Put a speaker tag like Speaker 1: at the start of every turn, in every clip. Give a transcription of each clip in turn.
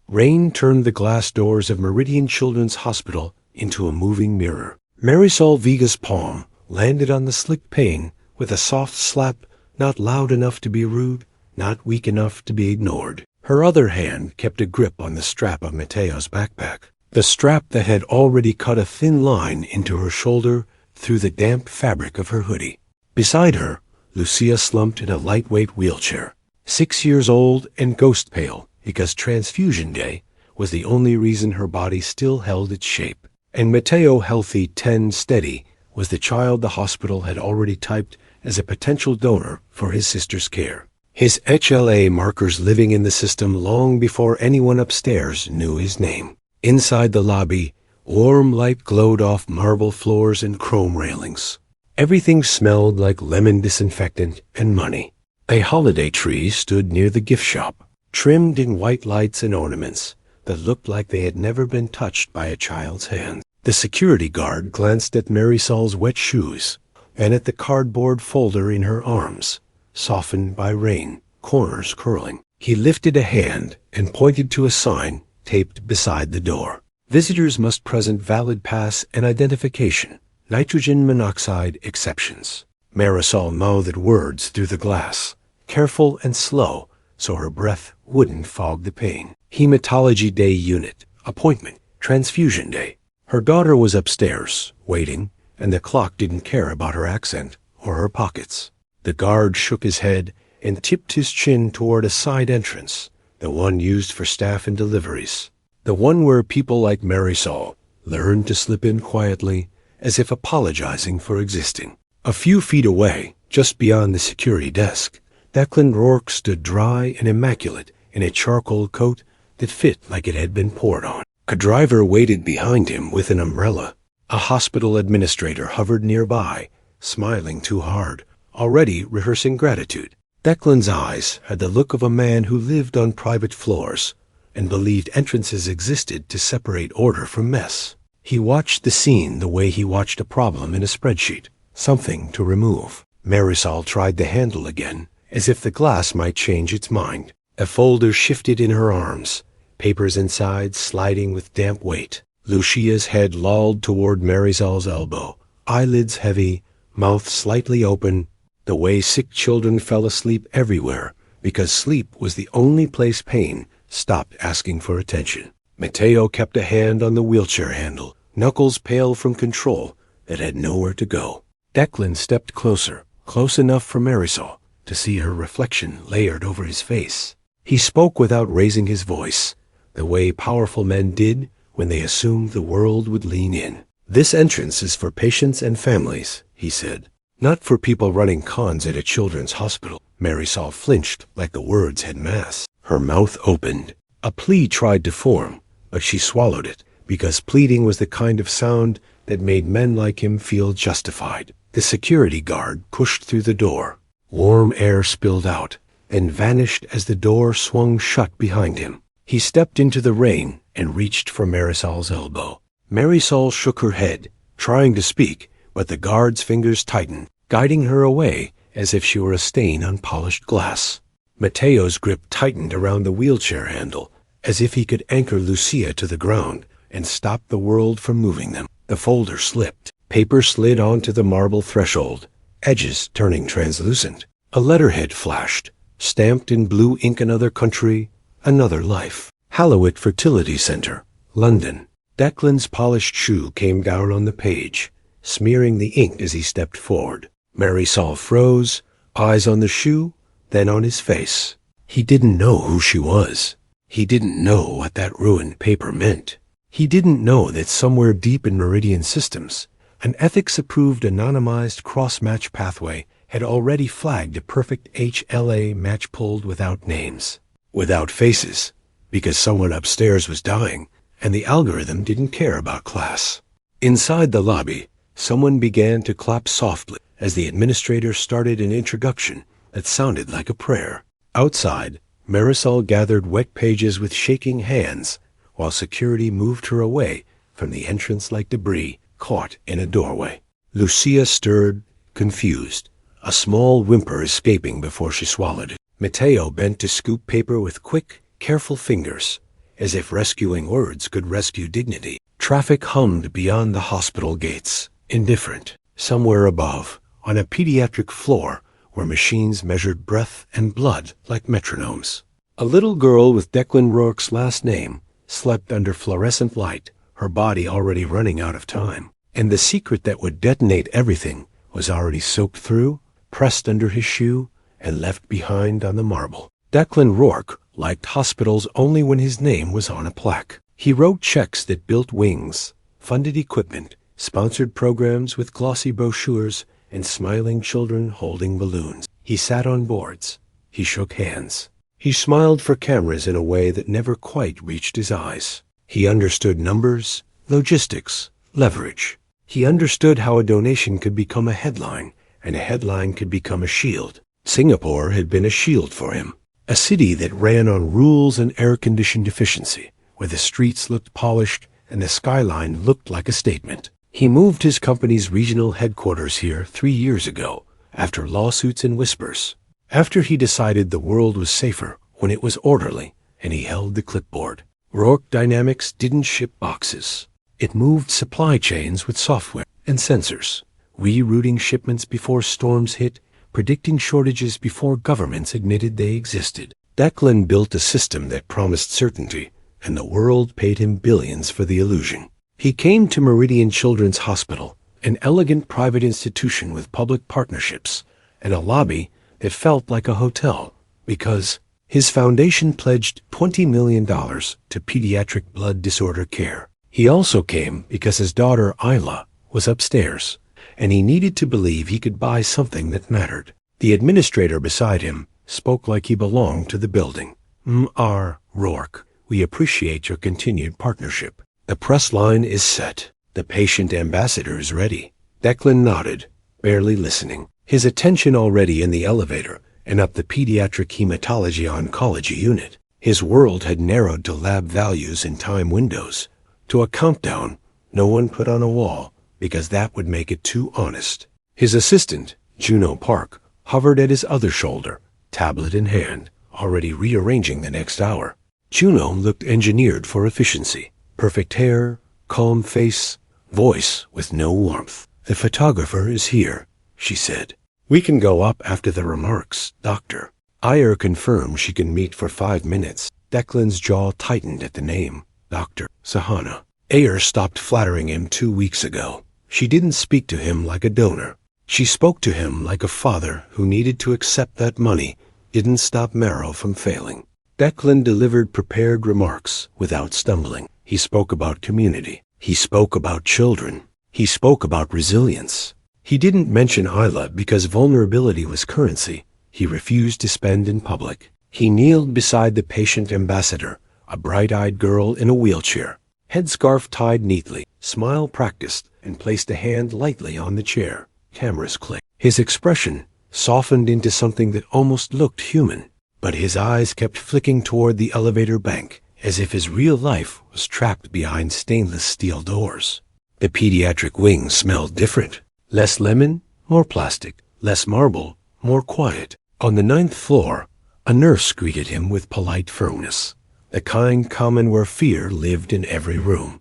Speaker 1: Rain turned the glass doors of Meridian Children's Hospital into a moving mirror. Marisol Vega's palm landed on the slick pane with a soft slap, not loud enough to be rude, not weak enough to be ignored. Her other hand kept a grip on the strap of Mateo's backpack, the strap that had already cut a thin line into her shoulder through the damp fabric of her hoodie. Beside her, Lucia slumped in a lightweight wheelchair, 6 years old and ghost pale because transfusion day was the only reason her body still held its shape. And Mateo, healthy, 10 steady, was the child the hospital had already typed as a potential donor for his sister's care. His HLA markers living in the system long before anyone upstairs knew his name. Inside the lobby, warm light glowed off marble floors and chrome railings. Everything smelled like lemon disinfectant and money. A holiday tree stood near the gift shop, trimmed in white lights and ornaments that looked like they had never been touched by a child's hand. The security guard glanced at Marisol's wet shoes and at the cardboard folder in her arms, softened by rain, corners curling. He lifted a hand and pointed to a sign taped beside the door. Visitors must present valid pass and identification. Nitrogen monoxide exceptions. Marisol mouthed words through the glass, careful and slow, so her breath wouldn't fog the pain. Hematology day unit, appointment, transfusion day. Her daughter was upstairs, waiting, and the clock didn't care about her accent or her pockets. The guard shook his head and tipped his chin toward a side entrance, the one used for staff and deliveries, the one where people like Marisol learned to slip in quietly, as if apologizing for existing. A few feet away, just beyond the security desk, Declan Rourke stood dry and immaculate in a charcoal coat that fit like it had been poured on. A driver waited behind him with an umbrella. A hospital administrator hovered nearby, smiling too hard, already rehearsing gratitude. Declan's eyes had the look of a man who lived on private floors and believed entrances existed to separate order from mess. He watched the scene the way he watched a problem in a spreadsheet, something to remove. Marisol tried the handle again, as if the glass might change its mind. A folder shifted in her arms, papers inside sliding with damp weight. Lucia's head lolled toward Marisol's elbow, eyelids heavy, mouth slightly open, the way sick children fell asleep everywhere, because sleep was the only place pain stopped asking for attention. Mateo kept a hand on the wheelchair handle, knuckles pale from control that had nowhere to go. Declan stepped closer, close enough for Marisol to see her reflection layered over his face. He spoke without raising his voice, the way powerful men did when they assumed the world would lean in. "This entrance is for patients and families," he said, "not for people running cons at a children's hospital." Marisol flinched like the words had mass. Her mouth opened. A plea tried to form, but she swallowed it, because pleading was the kind of sound that made men like him feel justified. The security guard pushed through the door. Warm air spilled out and vanished as the door swung shut behind him. He stepped into the rain and reached for Marisol's elbow. Marisol shook her head, trying to speak, but the guard's fingers tightened, guiding her away as if she were a stain on polished glass. Mateo's grip tightened around the wheelchair handle, as if he could anchor Lucia to the ground and stop the world from moving them. The folder slipped. Paper slid onto the marble threshold, edges turning translucent. A letterhead flashed, stamped in blue ink. Another country, another life. Hallowit Fertility Center, London. Declan's polished shoe came down on the page, smearing the ink as he stepped forward. Marisol froze, eyes on the shoe, then on his face. He didn't know who she was. He didn't know what that ruined paper meant. He didn't know that somewhere deep in Meridian Systems, an ethics-approved anonymized cross-match pathway had already flagged a perfect HLA match pulled without names, without faces, because someone upstairs was dying, and the algorithm didn't care about class. Inside the lobby, someone began to clap softly as the administrator started an introduction that sounded like a prayer. Outside, Marisol gathered wet pages with shaking hands, while security moved her away from the entrance like debris caught in a doorway. Lucia stirred, confused, a small whimper escaping before she swallowed it. Mateo bent to scoop paper with quick, careful fingers, as if rescuing words could rescue dignity. Traffic hummed beyond the hospital gates, indifferent. Somewhere above, on a pediatric floor, where machines measured breath and blood like metronomes. A little girl with Declan Rourke's last name slept under fluorescent light, her body already running out of time. And the secret that would detonate everything was already soaked through, pressed under his shoe, and left behind on the marble. Declan Rourke liked hospitals only when his name was on a plaque. He wrote checks that built wings, funded equipment, sponsored programs with glossy brochures, and smiling children holding balloons. He sat on boards. He shook hands. He smiled for cameras in a way that never quite reached his eyes. He understood numbers, logistics, leverage. He understood how a donation could become a headline, and a headline could become a shield. Singapore had been a shield for him. A city that ran on rules and air-conditioned efficiency, where the streets looked polished and the skyline looked like a statement. He moved his company's regional headquarters here 3 years ago, after lawsuits and whispers. After he decided the world was safer when it was orderly, and he held the clipboard. Rourke Dynamics didn't ship boxes. It moved supply chains with software and sensors, rerouting shipments before storms hit, predicting shortages before governments admitted they existed. Declan built a system that promised certainty, and the world paid him billions for the illusion. He came to Meridian Children's Hospital, an elegant private institution with public partnerships, and a lobby that felt like a hotel, because his foundation pledged $20 million to pediatric blood disorder care. He also came because his daughter Isla was upstairs, and he needed to believe he could buy something that mattered. The administrator beside him spoke like he belonged to the building. "M.R. Rourke, we appreciate your continued partnership. The press line is set. The patient ambassador is ready." Declan nodded, barely listening, his attention already in the elevator and up the pediatric hematology-oncology unit. His world had narrowed to lab values and time windows, to a countdown no one put on a wall, because that would make it too honest. His assistant, Juno Park, hovered at his other shoulder, tablet in hand, already rearranging the next hour. Juno looked engineered for efficiency. Perfect hair, calm face, voice with no warmth. "The photographer is here," she said. "We can go up after the remarks, doctor." Ayer confirmed she can meet for 5 minutes. Declan's jaw tightened at the name, Dr. Sahana. Ayer stopped flattering him 2 weeks ago. She didn't speak to him like a donor. She spoke to him like a father who needed to accept that money didn't stop Marrow from failing. Declan delivered prepared remarks without stumbling. He spoke about community. He spoke about children. He spoke about resilience. He didn't mention Isla because vulnerability was currency he refused to spend in public. He kneeled beside the patient ambassador, a bright-eyed girl in a wheelchair, headscarf tied neatly, smile practiced, and placed a hand lightly on the chair. Cameras clicked. His expression softened into something that almost looked human, but his eyes kept flicking toward the elevator bank, as if his real life was trapped behind stainless steel doors. The pediatric wing smelled different. Less lemon, more plastic. Less marble, more quiet. On the 9th floor, a nurse greeted him with polite firmness, the kind common where fear lived in every room.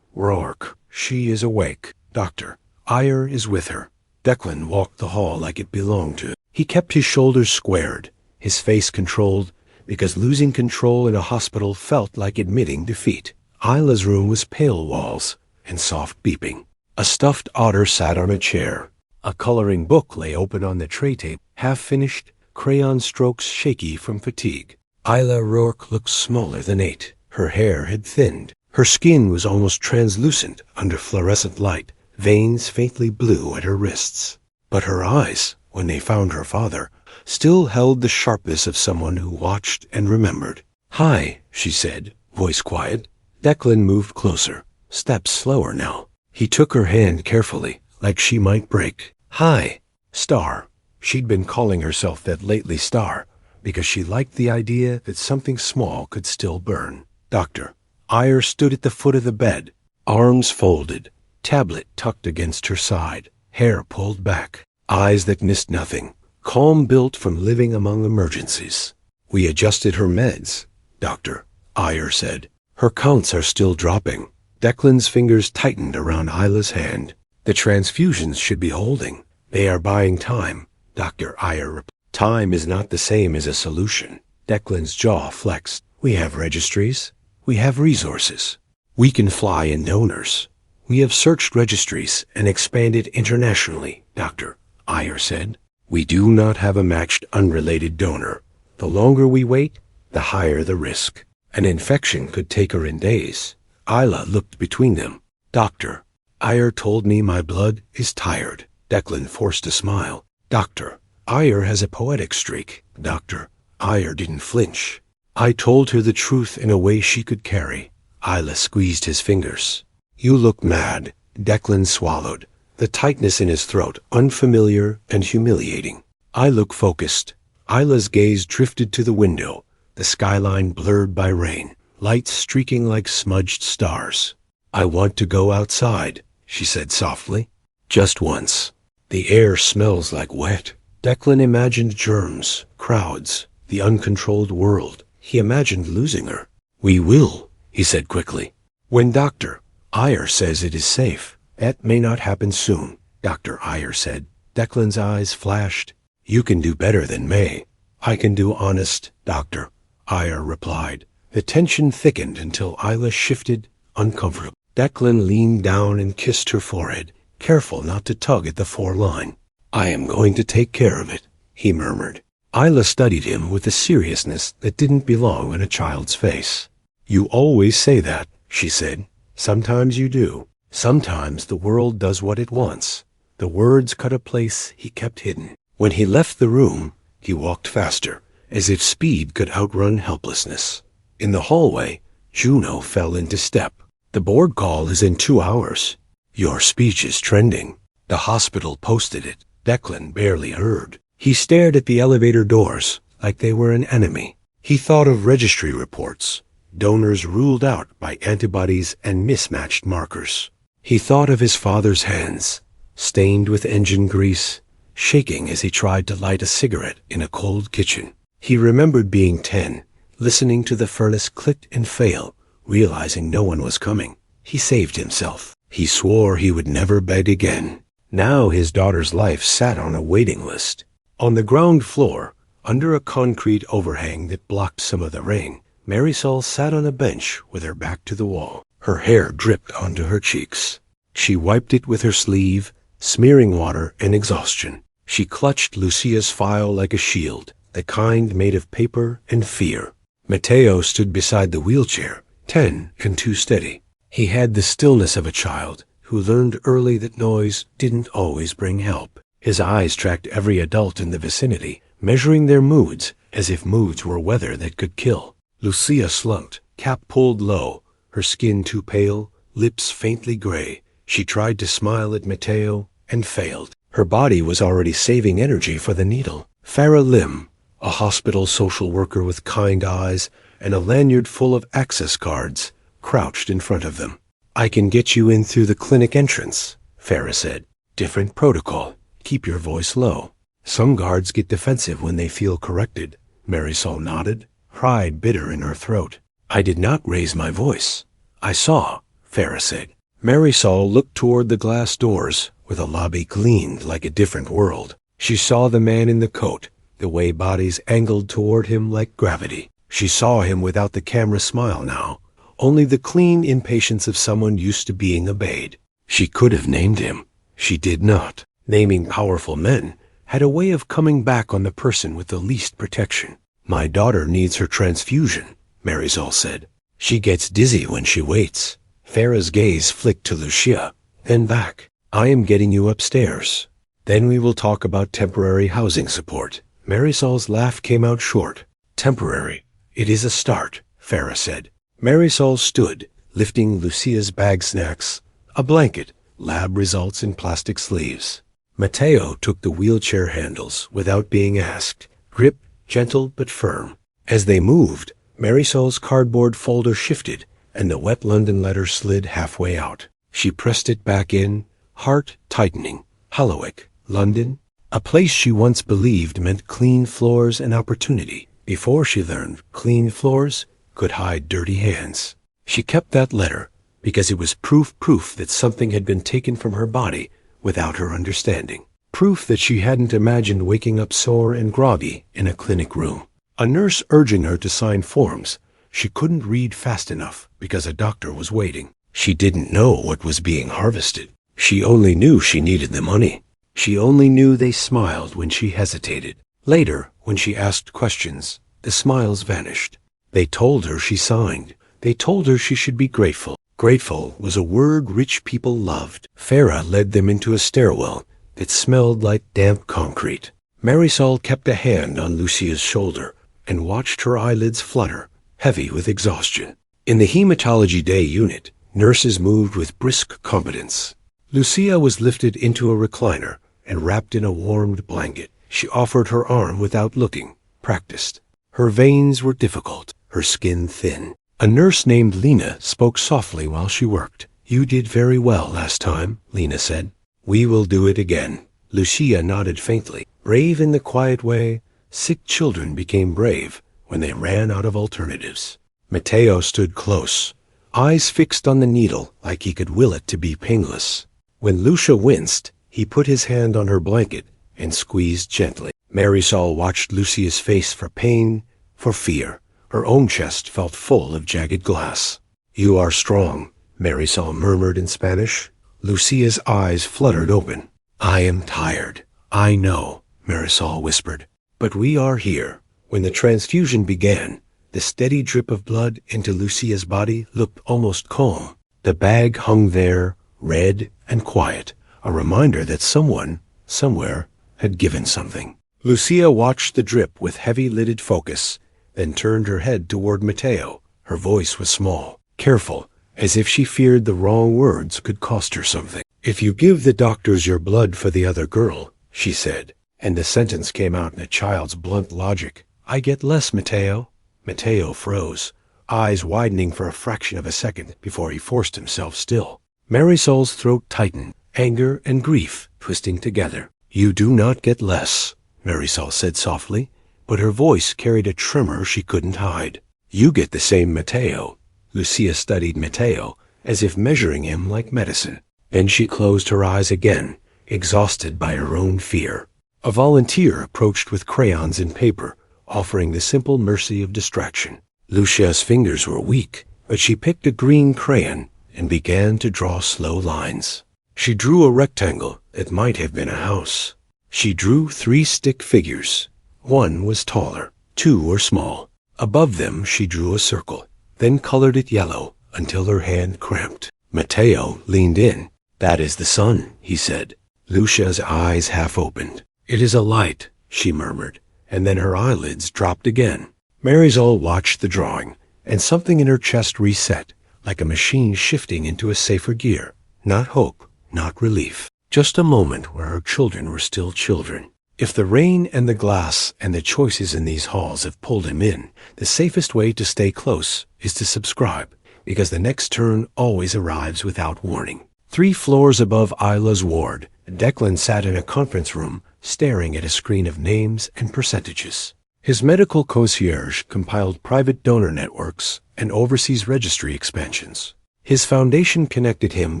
Speaker 1: Rourke. She is awake, doctor. Ayer is with her." Declan walked the hall like it belonged to him. He kept his shoulders squared, his face controlled, because losing control in a hospital felt like admitting defeat. Isla's room was pale walls and soft beeping. A stuffed otter sat on a chair. A coloring book lay open on the tray table, half-finished, crayon strokes shaky from fatigue. Isla Rourke looked smaller than 8. Her hair had thinned. Her skin was almost translucent under fluorescent light, veins faintly blue at her wrists. But her eyes, when they found her father, still held the sharpness of someone who watched and remembered. "Hi," she said, voice quiet. Declan moved closer, steps slower now. He took her hand carefully, like she might break. "Hi, Star." She'd been calling herself that lately, Star, because she liked the idea that something small could still burn. "Doctor." Ayer stood at the foot of the bed, arms folded, tablet tucked against her side, hair pulled back, eyes that missed nothing, calm built from living among emergencies. "We adjusted her meds, doctor." Ayer said. Her counts are still dropping. Declan's fingers tightened around Isla's hand. The transfusions should be holding. They are buying time, Dr. Ayer replied. Time is not the same as a solution. Declan's jaw flexed. We have registries. We have resources. We can fly in donors. We have searched registries and expanded internationally, Dr. Ayer said. We do not have a matched unrelated donor. The longer we wait, the higher the risk. An infection could take her in days. Isla looked between them. Doctor, Ayer told me my blood is tired. Declan forced a smile. Doctor, Ayer has a poetic streak. Dr. Ayer didn't flinch. I told her the truth in a way she could carry. Isla squeezed his fingers. You look mad. Declan swallowed, the tightness in his throat unfamiliar and humiliating. I look focused. Isla's gaze drifted to the window, the skyline blurred by rain, lights streaking like smudged stars. I want to go outside, she said softly. Just once. The air smells like wet. Declan imagined germs, crowds, the uncontrolled world. He imagined losing her. We will, he said quickly. When Dr. Ayer says it is safe. That may not happen soon, Dr. Ayer said. Declan's eyes flashed. You can do better than may. I can do honest, Dr. Ayer replied. The tension thickened until Isla shifted, uncomfortable. Declan leaned down and kissed her forehead, careful not to tug at the foreline. I am going to take care of it, he murmured. Isla studied him with a seriousness that didn't belong on a child's face. You always say that, she said. Sometimes you do. Sometimes the world does what it wants. The words cut a place he kept hidden. When he left the room, he walked faster, as if speed could outrun helplessness. In the hallway, Juno fell into step. The board call is in 2 hours. Your speech is trending. The hospital posted it. Declan barely heard. He stared at the elevator doors like they were an enemy. He thought of registry reports. Donors ruled out by antibodies and mismatched markers. He thought of his father's hands, stained with engine grease, shaking as he tried to light a cigarette in a cold kitchen. He remembered being 10, listening to the furnace click and fail, realizing no one was coming. He saved himself. He swore he would never beg again. Now his daughter's life sat on a waiting list. On the ground floor, under a concrete overhang that blocked some of the rain, Marisol sat on a bench with her back to the wall. Her hair dripped onto her cheeks. She wiped it with her sleeve, smearing water and exhaustion. She clutched Lucia's file like a shield, the kind made of paper and fear. Matteo stood beside the wheelchair, 10 and too steady. He had the stillness of a child who learned early that noise didn't always bring help. His eyes tracked every adult in the vicinity, measuring their moods as if moods were weather that could kill. Lucia slumped, cap pulled low, her skin too pale, lips faintly gray. She tried to smile at Matteo and failed. Her body was already saving energy for the needle. Farah Lim, a hospital social worker with kind eyes and a lanyard full of access cards, crouched in front of them. I can get you in through the clinic entrance, Farah said. Different protocol. Keep your voice low. Some guards get defensive when they feel corrected. Marisol nodded, pride bitter in her throat. I did not raise my voice. I saw, Farah said. Marisol looked toward the glass doors, where the lobby gleamed like a different world. She saw the man in the coat, the way bodies angled toward him like gravity. She saw him without the camera smile now, only the clean impatience of someone used to being obeyed. She could have named him. She did not. Naming powerful men had a way of coming back on the person with the least protection. My daughter needs her transfusion, Marisol said. She gets dizzy when she waits. Farah's gaze flicked to Lucia, then back. I am getting you upstairs. Then we will talk about temporary housing support. Marisol's laugh came out short. Temporary. It is a start, Farah said. Marisol stood, lifting Lucia's bag snacks, a blanket, lab results in plastic sleeves. Matteo took the wheelchair handles without being asked, grip gentle but firm. As they moved, Marisol's cardboard folder shifted, and the wet London letter slid halfway out. She pressed it back in, heart tightening. Hollowick, London, a place she once believed meant clean floors and opportunity. Before she learned clean floors could hide dirty hands. She kept that letter because it was proof that something had been taken from her body without her understanding. Proof that she hadn't imagined waking up sore and groggy in a clinic room. A nurse urging her to sign forms. She couldn't read fast enough because a doctor was waiting. She didn't know what was being harvested. She only knew she needed the money. She only knew they smiled when she hesitated. Later, when she asked questions, the smiles vanished. They told her she signed. They told her she should be grateful. Grateful was a word rich people loved. Farah led them into a stairwell that smelled like damp concrete. Marisol kept a hand on Lucia's shoulder and watched her eyelids flutter, heavy with exhaustion. In the hematology day unit, nurses moved with brisk competence. Lucia was lifted into a recliner and wrapped in a warmed blanket. She offered her arm without looking, practiced. Her veins were difficult, her skin thin. A nurse named Lena spoke softly while she worked. "You did very well last time," Lena said. "We will do it again." Lucia nodded faintly. Brave in the quiet way, sick children became brave when they ran out of alternatives. Matteo stood close, eyes fixed on the needle like he could will it to be painless. When Lucia winced, he put his hand on her blanket and squeezed gently. Marisol watched Lucia's face for pain, for fear. Her own chest felt full of jagged glass. "You are strong," Marisol murmured in Spanish. Lucia's eyes fluttered open. "I am tired. I know," Marisol whispered. "But we are here." When the transfusion began, the steady drip of blood into Lucia's body looked almost calm. The bag hung there, red and quiet, a reminder that someone, somewhere, had given something. Lucia watched the drip with heavy-lidded focus, then turned her head toward Matteo. Her voice was small, careful, as if she feared the wrong words could cost her something. "If you give the doctors your blood for the other girl," she said, and the sentence came out in a child's blunt logic. "I get less, Matteo." Matteo froze, eyes widening for a fraction of a second before he forced himself still. Marisol's throat tightened, anger and grief twisting together. "You do not get less," Marisol said softly, but her voice carried a tremor she couldn't hide. "You get the same, Matteo." Lucia studied Matteo, as if measuring him like medicine. Then she closed her eyes again, exhausted by her own fear. A volunteer approached with crayons and paper, offering the simple mercy of distraction. Lucia's fingers were weak, but she picked a green crayon and began to draw slow lines. She drew a rectangle that might have been a house. She drew 3 stick figures. One was taller, 2 were small. Above them she drew a circle, then colored it yellow until her hand cramped. Matteo leaned in. "That is the sun," he said. Lucia's eyes half opened. "It is a light," she murmured, and then her eyelids dropped again. Marisol watched the drawing, and something in her chest reset, like a machine shifting into a safer gear. Not hope, not relief. Just a moment where her children were still children. If the rain and the glass and the choices in these halls have pulled him in, the safest way to stay close is to subscribe, because the next turn always arrives without warning. 3 floors above Isla's ward, Declan sat in a conference room, staring at a screen of names and percentages. His medical concierge compiled private donor networks and overseas registry expansions. His foundation connected him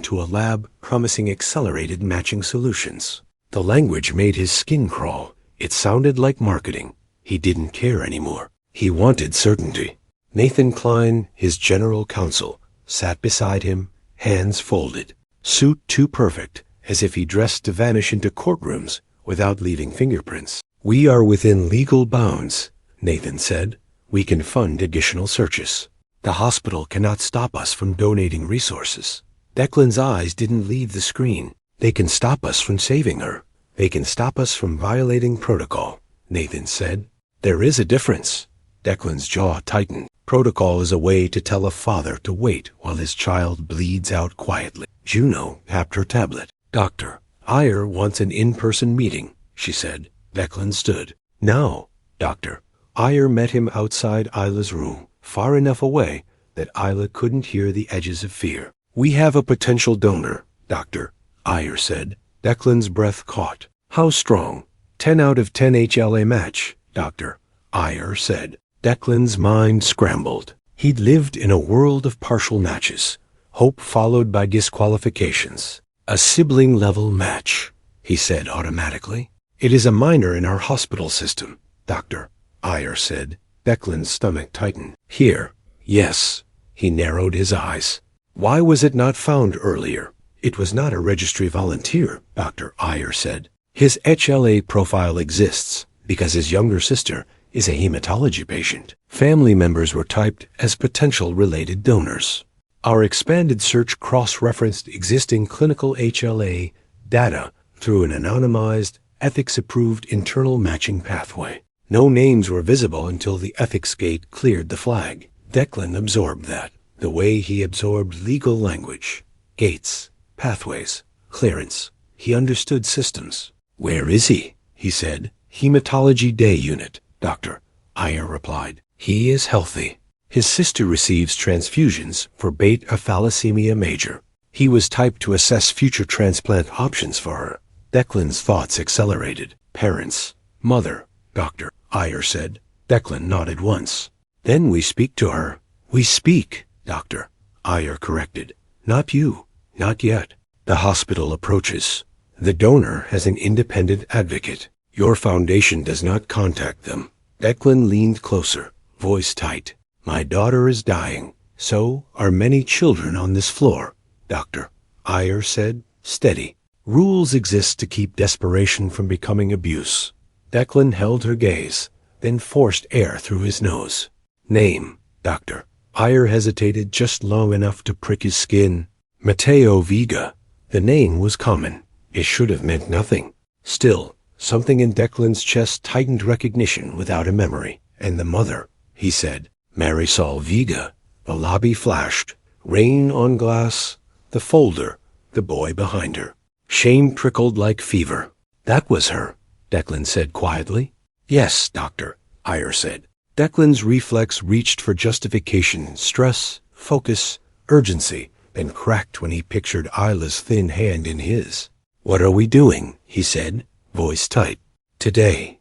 Speaker 1: to a lab promising accelerated matching solutions. The language made his skin crawl. It sounded like marketing. He didn't care anymore. He wanted certainty. Nathan Klein, his general counsel, sat beside him, hands folded, suit too perfect, as if he dressed to vanish into courtrooms without leaving fingerprints. "We are within legal bounds," Nathan said. "We can fund additional searches. The hospital cannot stop us from donating resources." Declan's eyes didn't leave the screen. "They can stop us from saving her. They can stop us from violating protocol," Nathan said. "There is a difference." Declan's jaw tightened. Protocol is a way to tell a father to wait while his child bleeds out quietly. Juno tapped her tablet. "Doctor, Ayer wants an in-person meeting," she said. Declan stood. "Now, doctor." Ayer met him outside Isla's room, far enough away that Isla couldn't hear the edges of fear. "We have a potential donor, doctor," Ayer said. Declan's breath caught. "How strong?" 10 out of 10 HLA match, doctor," Ayer said. Declan's mind scrambled. He'd lived in a world of partial matches, hope followed by disqualifications. A sibling-level match, he said automatically. It is a minor in our hospital system, Dr. Iyer said. Declan's stomach tightened. Here, yes. He narrowed his eyes. Why was it not found earlier? It was not a registry volunteer, Dr. Iyer said. His HLA profile exists because his younger sister is a hematology patient. Family members were typed as potential related donors. Our expanded search cross-referenced existing clinical HLA data through an anonymized, ethics-approved internal matching pathway. No names were visible until the ethics gate cleared the flag. Declan absorbed that, the way he absorbed legal language. Gates, pathways, clearance. He understood systems. Where is he? He said. Hematology Day Unit, Dr. Iyer replied. He is healthy. His sister receives transfusions for beta thalassemia major. He was typed to assess future transplant options for her. Declan's thoughts accelerated. Parents. Mother, Dr. Iyer said. Declan nodded once. Then we speak to her. We speak, Dr. Iyer corrected. Not you. Not yet. The hospital approaches. The donor has an independent advocate. Your foundation does not contact them. Declan leaned closer, voice tight. My daughter is dying. So are many children on this floor, Dr. Iyer said, steady. Rules exist to keep desperation from becoming abuse. Declan held her gaze, then forced air through his nose. Name, Dr. Iyer hesitated just long enough to prick his skin. Marisol Vega. The name was common. It should have meant nothing. Still, something in Declan's chest tightened recognition without a memory. And the mother, he said. Marisol Vega. The lobby flashed. Rain on glass. The folder. The boy behind her. Shame trickled like fever. That was her, Declan said quietly. Yes, Doctor, Iyer said. Declan's reflex reached for justification, stress, focus, urgency, then cracked when he pictured Isla's thin hand in his. What are we doing? He said, voice tight. Today,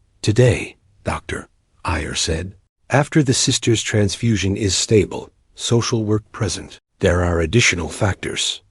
Speaker 1: Doctor, Iyer said. After the sister's transfusion is stable, social work present, there are additional factors.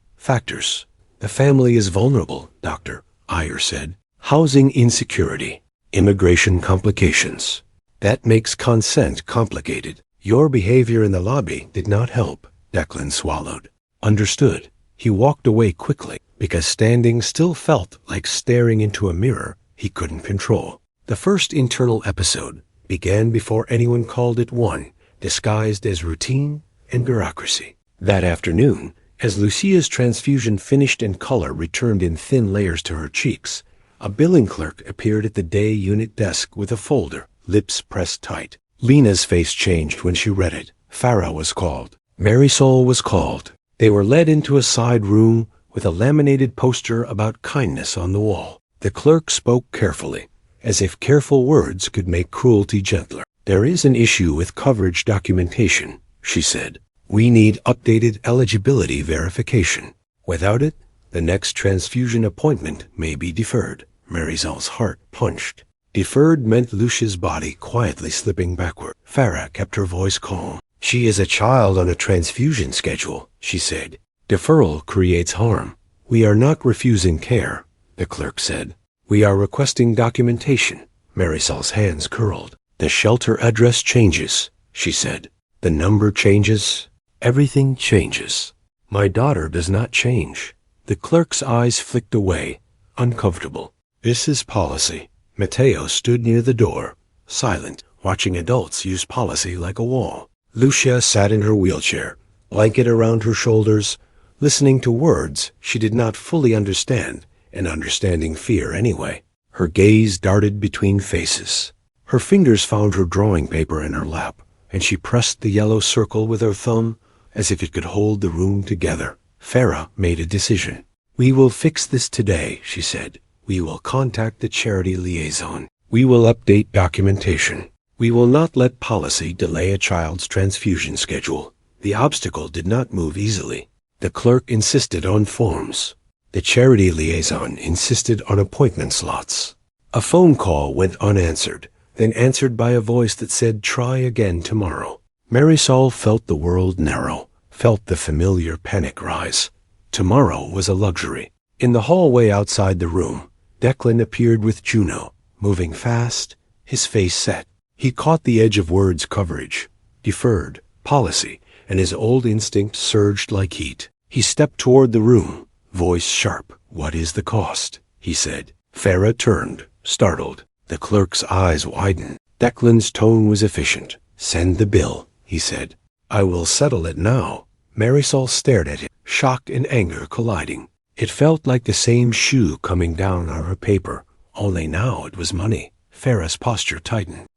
Speaker 1: The family is vulnerable, Dr. Iyer said. Housing insecurity, immigration complications. That makes consent complicated. Your behavior in the lobby did not help, Declan swallowed. Understood. He walked away quickly, because standing still felt like staring into a mirror he couldn't control. The first internal episode began before anyone called it one, disguised as routine and bureaucracy. That afternoon, as Lucia's transfusion finished and color returned in thin layers to her cheeks, a billing clerk appeared at the day unit desk with a folder, lips pressed tight. Lena's face changed when she read it. Farah was called. Marisol was called. They were led into a side room with a laminated poster about kindness on the wall. The clerk spoke carefully, as if careful words could make cruelty gentler. There is an issue with coverage documentation, she said. We need updated eligibility verification. Without it, the next transfusion appointment may be deferred. Marisol's heart punched. Deferred meant Lucia's body quietly slipping backward. Farah kept her voice calm. She is a child on a transfusion schedule, she said. Deferral creates harm. We are not refusing care, the clerk said. We are requesting documentation. Marisol's hands curled. The shelter address changes, she said. The number changes. Everything changes. My daughter does not change. The clerk's eyes flicked away, uncomfortable. This is policy. Mateo stood near the door, silent, watching adults use policy like a wall. Lucia sat in her wheelchair, blanket around her shoulders, listening to words she did not fully understand, and understanding fear anyway. Her gaze darted between faces. Her fingers found her drawing paper in her lap, and she pressed the yellow circle with her thumb as if it could hold the room together. Farah made a decision. We will fix this today, she said. We will contact the charity liaison. We will update documentation. We will not let policy delay a child's transfusion schedule. The obstacle did not move easily. The clerk insisted on forms. The charity liaison insisted on appointment slots. A phone call went unanswered, then answered by a voice that said, try again tomorrow. Marisol felt the world narrow, felt the familiar panic rise. Tomorrow was a luxury. In the hallway outside the room, Declan appeared with Juno, moving fast, his face set. He caught the edge of words coverage, deferred, policy, and his old instinct surged like heat. He stepped toward the room, voice sharp. "What is the cost?" he said. Farah turned, startled. The clerk's eyes widened. Declan's tone was efficient. "Send the bill," he said. "I will settle it now." Marisol stared at him, shock and anger colliding. It felt like the same shoe coming down on her paper, only now it was money. Farah's posture tightened.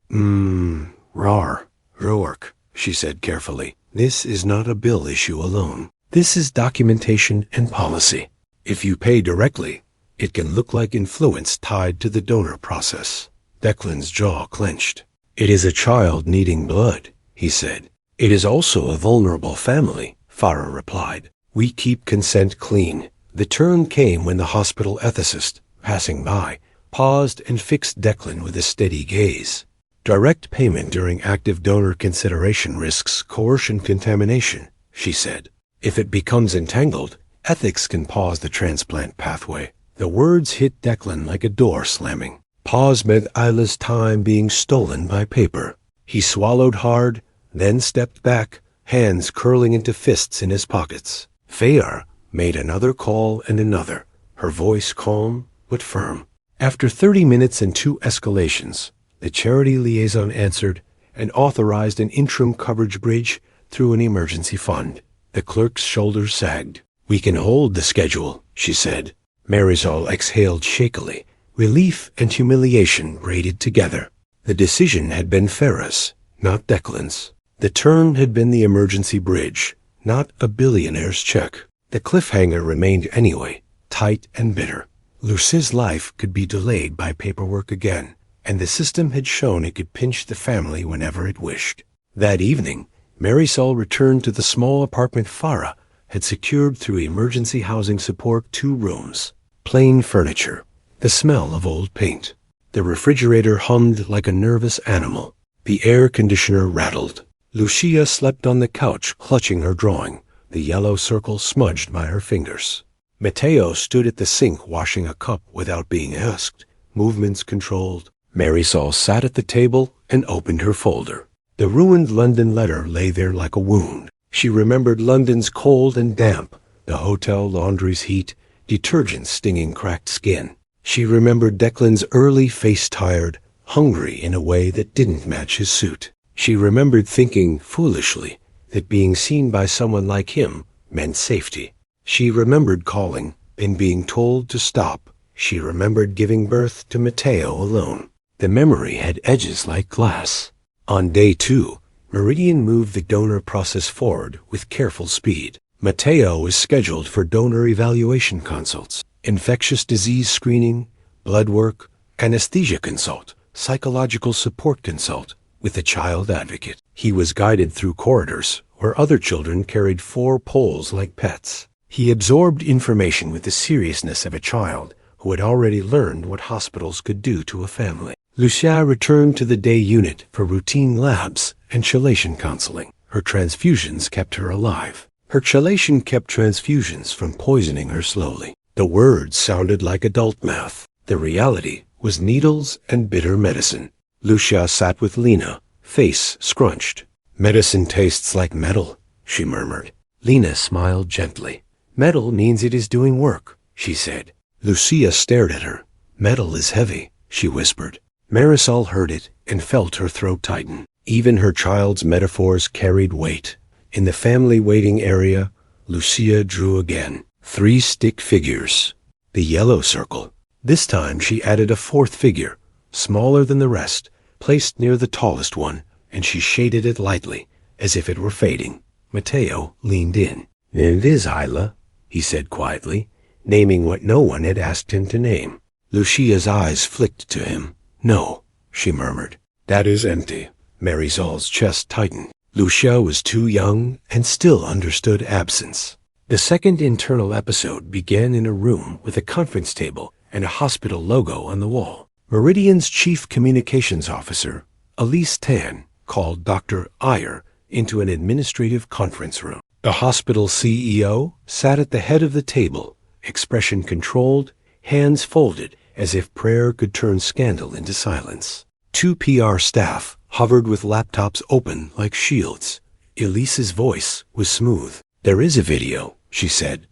Speaker 1: Rourke, she said carefully. "This is not a bill issue alone. This is documentation and policy. If you pay directly, it can look like influence tied to the donor process." Declan's jaw clenched. "It is a child needing blood," he said. "It is also a vulnerable family," Farah replied. "We keep consent clean." The turn came when the hospital ethicist, passing by, paused and fixed Declan with a steady gaze. "Direct payment during active donor consideration risks coercion contamination," she said. "If it becomes entangled, ethics can pause the transplant pathway." The words hit Declan like a door slamming. Pause meant Isla's time being stolen by paper. He swallowed hard, then stepped back, hands curling into fists in his pockets. Farah made another call and another, her voice calm but firm. After 30 minutes and 2 escalations, the charity liaison answered and authorized an interim coverage bridge through an emergency fund. The clerk's shoulders sagged. "We can hold the schedule," she said. Marisol exhaled shakily. Relief and humiliation braided together. The decision had been Farah's, not Declan's. The turn had been the emergency bridge, not a billionaire's check. The cliffhanger remained anyway, tight and bitter. Lucy's life could be delayed by paperwork again, and the system had shown it could pinch the family whenever it wished. That evening, Marisol returned to the small apartment Farah had secured through emergency housing support, 2 rooms. Plain furniture, the smell of old paint. The refrigerator hummed like a nervous animal. The air conditioner rattled. Lucia slept on the couch, clutching her drawing, the yellow circle smudged by her fingers. Matteo stood at the sink washing a cup without being asked, movements controlled. Marisol sat at the table and opened her folder. The ruined London letter lay there like a wound. She remembered London's cold and damp, the hotel laundry's heat, detergent stinging cracked skin. She remembered Declan's early face-tired, hungry in a way that didn't match his suit. She remembered thinking, foolishly, that being seen by someone like him meant safety. She remembered calling and being told to stop. She remembered giving birth to Matteo alone. The memory had edges like glass. On day 2, Meridian moved the donor process forward with careful speed. Matteo was scheduled for donor evaluation consults, infectious disease screening, blood work, anesthesia consult, psychological support consult with a child advocate. He was guided through corridors where other children carried 4 poles like pets. He absorbed information with the seriousness of a child who had already learned what hospitals could do to a family. Lucia returned to the day unit for routine labs and chelation counseling. Her transfusions kept her alive. Her chelation kept transfusions from poisoning her slowly. The words sounded like adult math. The reality was needles and bitter medicine. Lucia sat with Lena, face scrunched. "Medicine tastes like metal," she murmured. Lena smiled gently. "Metal means it is doing work," she said. Lucia stared at her. "Metal is heavy," she whispered. Marisol heard it and felt her throat tighten. Even her child's metaphors carried weight. In the family waiting area, Lucia drew again. 3 stick figures. The yellow circle. This time she added a 4th figure, smaller than the rest, placed near the tallest one, and she shaded it lightly, as if it were fading. Matteo leaned in. "It is Isla," he said quietly, naming what no one had asked him to name. Lucia's eyes flicked to him. "No," she murmured. "That is empty." Marisol's chest tightened. Lucia was too young and still understood absence. The second internal episode began in a room with a conference table and a hospital logo on the wall. Meridian's chief communications officer, Elise Tan, called Dr. Iyer, into an administrative conference room. The hospital CEO sat at the head of the table, expression controlled, hands folded as if prayer could turn scandal into silence. 2 PR staff hovered with laptops open like shields. Elise's voice was smooth. "There is a video," she said.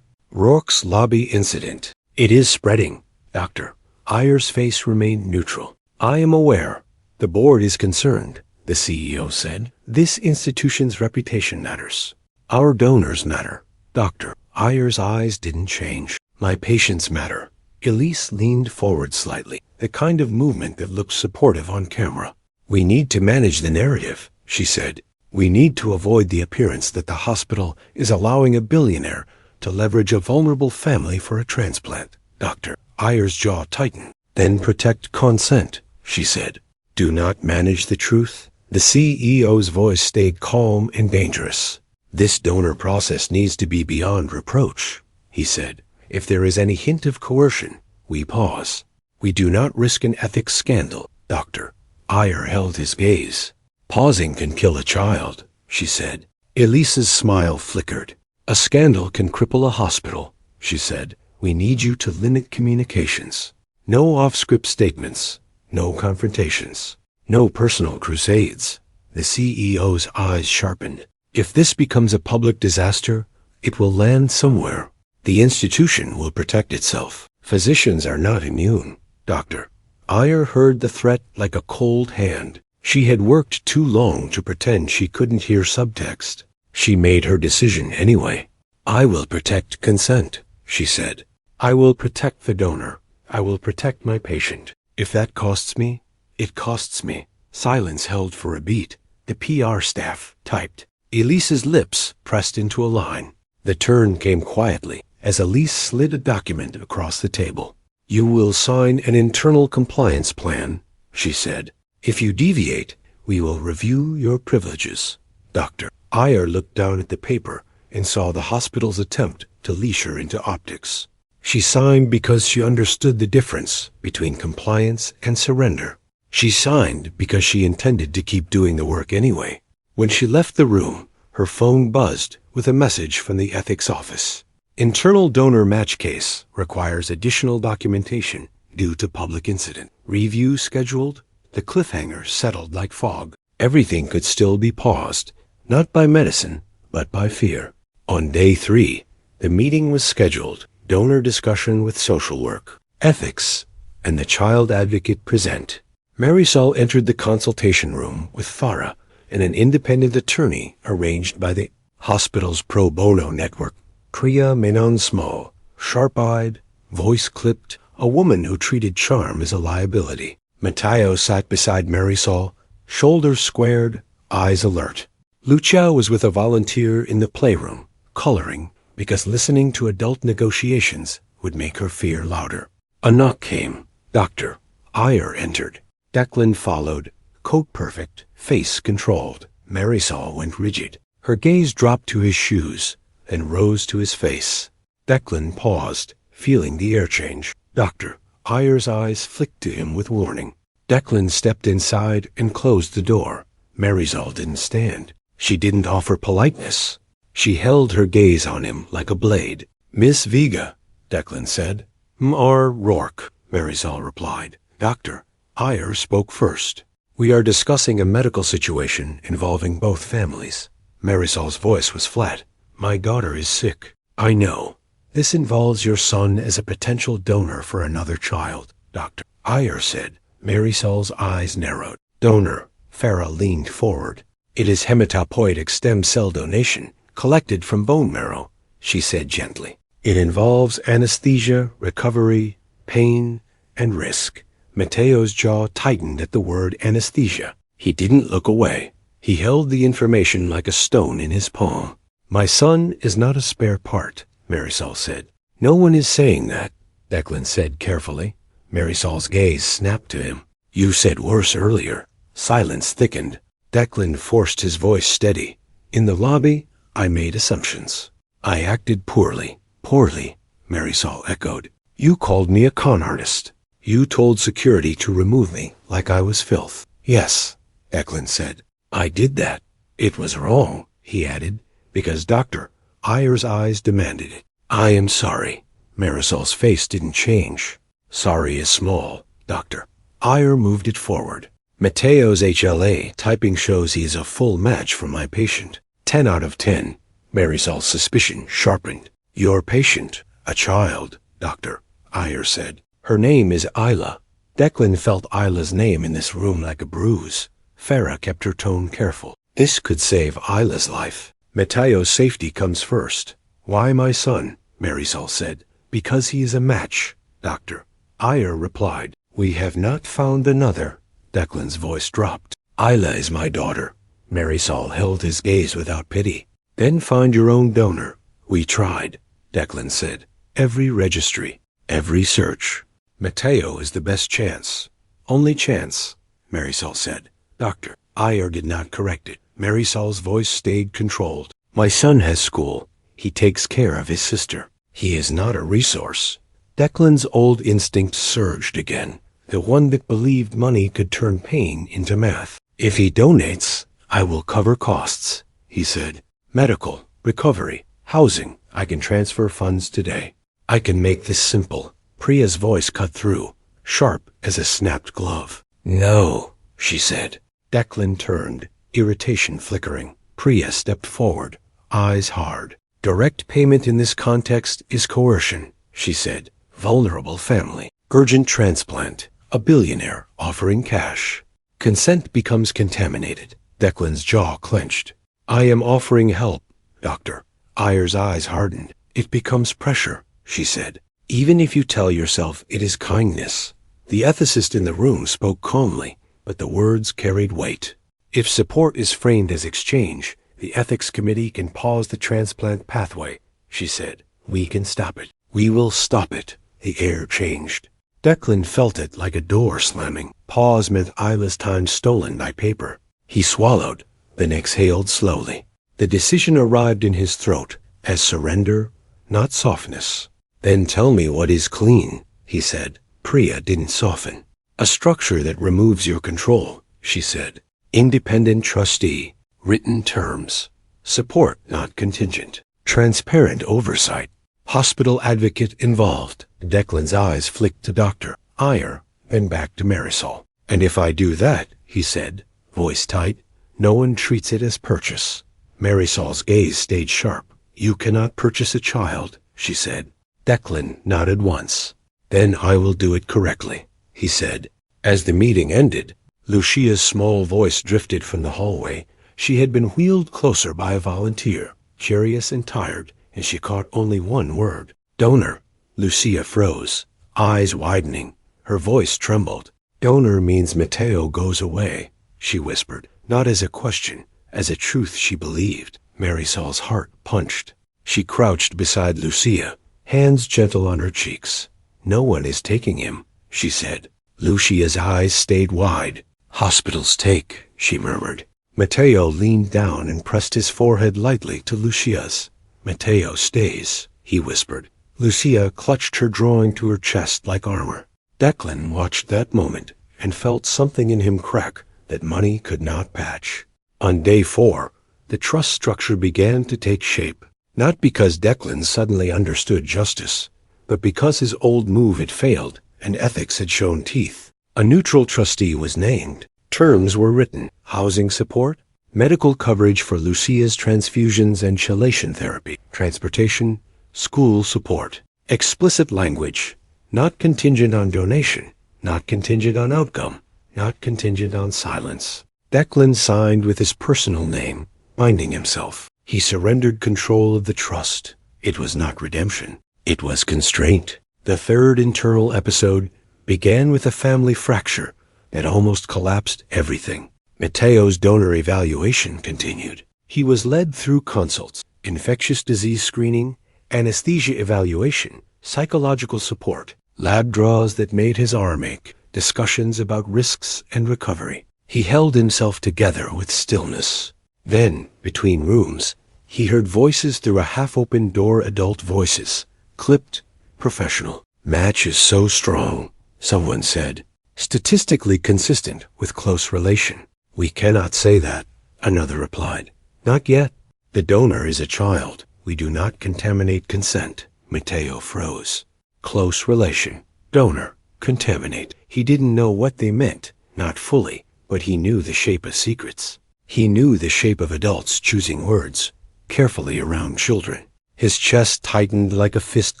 Speaker 1: Rourke's lobby incident. "It is spreading, Doctor." Ayer's face remained neutral. "I am aware. The board is concerned," the CEO said. "This institution's reputation matters. Our donors matter, Doctor." Ayer's eyes didn't change. "My patients matter." Elise leaned forward slightly, the kind of movement that looked supportive on camera. "We need to manage the narrative," she said. "We need to avoid the appearance that the hospital is allowing a billionaire to leverage a vulnerable family for a transplant, Doctor." Ayer's jaw tightened. "Then protect consent," she said. "Do not manage the truth." The CEO's voice stayed calm and dangerous. "This donor process needs to be beyond reproach," he said. "If there is any hint of coercion, we pause. We do not risk an ethics scandal, Doctor." Ayer held his gaze. "Pausing can kill a child," she said. Elise's smile flickered. "A scandal can cripple a hospital," she said. "We need you to limit communications. No off-script statements, no confrontations, no personal crusades." The CEO's eyes sharpened. "If this becomes a public disaster, it will land somewhere. The institution will protect itself. Physicians are not immune, Doctor." Ayer heard the threat like a cold hand. She had worked too long to pretend she couldn't hear subtext. She made her decision anyway. "I will protect consent," she said. "I will protect the donor. I will protect my patient. If that costs me, it costs me." Silence held for a beat. The PR staff typed. Elise's lips pressed into a line. The turn came quietly as Elise slid a document across the table. "You will sign an internal compliance plan," she said. "If you deviate, we will review your privileges, Doctor." Ayer looked down at the paper and saw the hospital's attempt to leash her into optics. She signed because she understood the difference between compliance and surrender. She signed because she intended to keep doing the work anyway. When she left the room, her phone buzzed with a message from the ethics office. "Internal donor match case requires additional documentation due to public incident. Review scheduled." The cliffhanger settled like fog. Everything could still be paused, not by medicine, but by fear. On day 3, the meeting was scheduled. Donor discussion with social work, ethics, and the child advocate present. Marisol entered the consultation room with Farah and an independent attorney arranged by the hospital's pro bono network. Kriya Menon Small, sharp-eyed, voice clipped, a woman who treated charm as a liability. Mateo sat beside Marisol, shoulders squared, eyes alert. Lucia was with a volunteer in the playroom, coloring, because listening to adult negotiations would make her fear louder. A knock came. Doctor Ayer entered. Declan followed, coat perfect, face controlled. Marisol went rigid. Her gaze dropped to his shoes, then rose to his face. Declan paused, feeling the air change. Doctor Ayer's eyes flicked to him with warning. Declan stepped inside and closed the door. Marisol didn't stand. She didn't offer politeness. She held her gaze on him like a blade. "Miss Vega," Declan said. "M.R. Rourke," Marisol replied. Doctor Ayer spoke first. "We are discussing a medical situation involving both families." Marisol's voice was flat. "My daughter is sick." "I know. This involves your son as a potential donor for another child," Dr. Ayer said. Marisol's eyes narrowed. "Donor." Farah leaned forward. "It is hematopoietic stem cell donation, collected from bone marrow," she said gently. "It involves anesthesia, recovery, pain, and risk." Mateo's jaw tightened at the word anesthesia. He didn't look away. He held the information like a stone in his palm. "My son is not a spare part," Marisol said. "No one is saying that," Declan said carefully. Marisol's gaze snapped to him. "You said worse earlier." Silence thickened. Declan forced his voice steady. "In the lobby, I made assumptions. I acted poorly." "Poorly," Marisol echoed. "You called me a con artist. You told security to remove me like I was filth." "Yes," Declan said. "I did that." It was wrong, he added, because Dr. Ayer's eyes demanded it. I am sorry. Marisol's face didn't change. Sorry is small, Doctor. Ayer moved it forward. Mateo's HLA typing shows he is a full match for my patient. 10 out of 10. Marisol's suspicion sharpened. Your patient, a child, Doctor, Ayer said. Her name is Isla. Declan felt Isla's name in this room like a bruise. Farah kept her tone careful. This could save Isla's life. Mateo's safety comes first. Why my son? Marisol said. Because he is a match, Doctor. Ayer replied. We have not found another. Declan's voice dropped. Isla is my daughter. Marisol held his gaze without pity. Then find your own donor. We tried, Declan said. Every registry, every search. Mateo is the best chance. Only chance, Marisol said. Doctor. Ayer did not correct it. Marisol's voice stayed controlled. My son has school. He takes care of his sister. He is not a resource. Declan's old instinct surged again, the one that believed money could turn pain into math. If he donates, I will cover costs, he said. Medical, recovery, housing. I can transfer funds today. I can make this simple. Priya's voice cut through, sharp as a snapped glove. No, she said. Declan turned, irritation flickering. Priya stepped forward, eyes hard. Direct payment in this context is coercion, she said. Vulnerable family. Urgent transplant. A billionaire offering cash. Consent becomes contaminated. Declan's jaw clenched. I am offering help, Doctor. Ayer's eyes hardened. It becomes pressure, she said. Even if you tell yourself it is kindness. The ethicist in the room spoke calmly, but the words carried weight. If support is framed as exchange, the ethics committee can pause the transplant pathway, she said. We can stop it. We will stop it. The air changed. Declan felt it like a door slamming. Pause meant Isla's time stolen by paper. He swallowed, then exhaled slowly. The decision arrived in his throat as surrender, not softness. Then tell me what is clean, he said. Priya didn't soften. A structure that removes your control, she said. Independent trustee. Written terms. Support not contingent. Transparent oversight. Hospital advocate involved. Declan's eyes flicked to Dr. Ayer, then back to Marisol. And if I do that, he said, voice tight, no one treats it as purchase. Marisol's gaze stayed sharp. You cannot purchase a child, she said. Declan nodded once. Then I will do it correctly, he said. As the meeting ended, Lucia's small voice drifted from the hallway. She had been wheeled closer by a volunteer, curious and tired, and she caught only one word. Donor. Lucia froze, eyes widening. Her voice trembled. Donor means Mateo goes away, she whispered, not as a question, as a truth she believed. Marisol's heart punched. She crouched beside Lucia, hands gentle on her cheeks. No one is taking him, she said. Lucia's eyes stayed wide. Hospitals take, she murmured. Mateo leaned down and pressed his forehead lightly to Lucia's. Mateo stays, he whispered. Lucia clutched her drawing to her chest like armor. Declan watched that moment and felt something in him crack that money could not patch. On day 4, the trust structure began to take shape, not because Declan suddenly understood justice, but because his old move had failed and ethics had shown teeth. A neutral trustee was named. Terms were written. Housing support, medical coverage for Lucia's transfusions and chelation therapy, transportation, school support. Explicit language, not contingent on donation, not contingent on outcome, not contingent on silence. Declan signed with his personal name, binding himself. He surrendered control of the trust. It was not redemption. It was constraint. The third internal episode began with a family fracture that almost collapsed everything. Mateo's donor evaluation continued. He was led through consults, infectious disease screening, anesthesia evaluation, psychological support, lab draws that made his arm ache, discussions about risks and recovery. He held himself together with stillness. Then, between rooms, he heard voices through a half-open door, adult voices, clipped, professional. Match is so strong, someone said. Statistically consistent with close relation. We cannot say that, Another replied. Not yet. The donor is a child. We do not contaminate consent. Matteo froze. Close relation. Donor. Contaminate. He didn't know what they meant, not fully, but he knew the shape of secrets. He knew the shape of adults choosing words, carefully around children. His chest tightened like a fist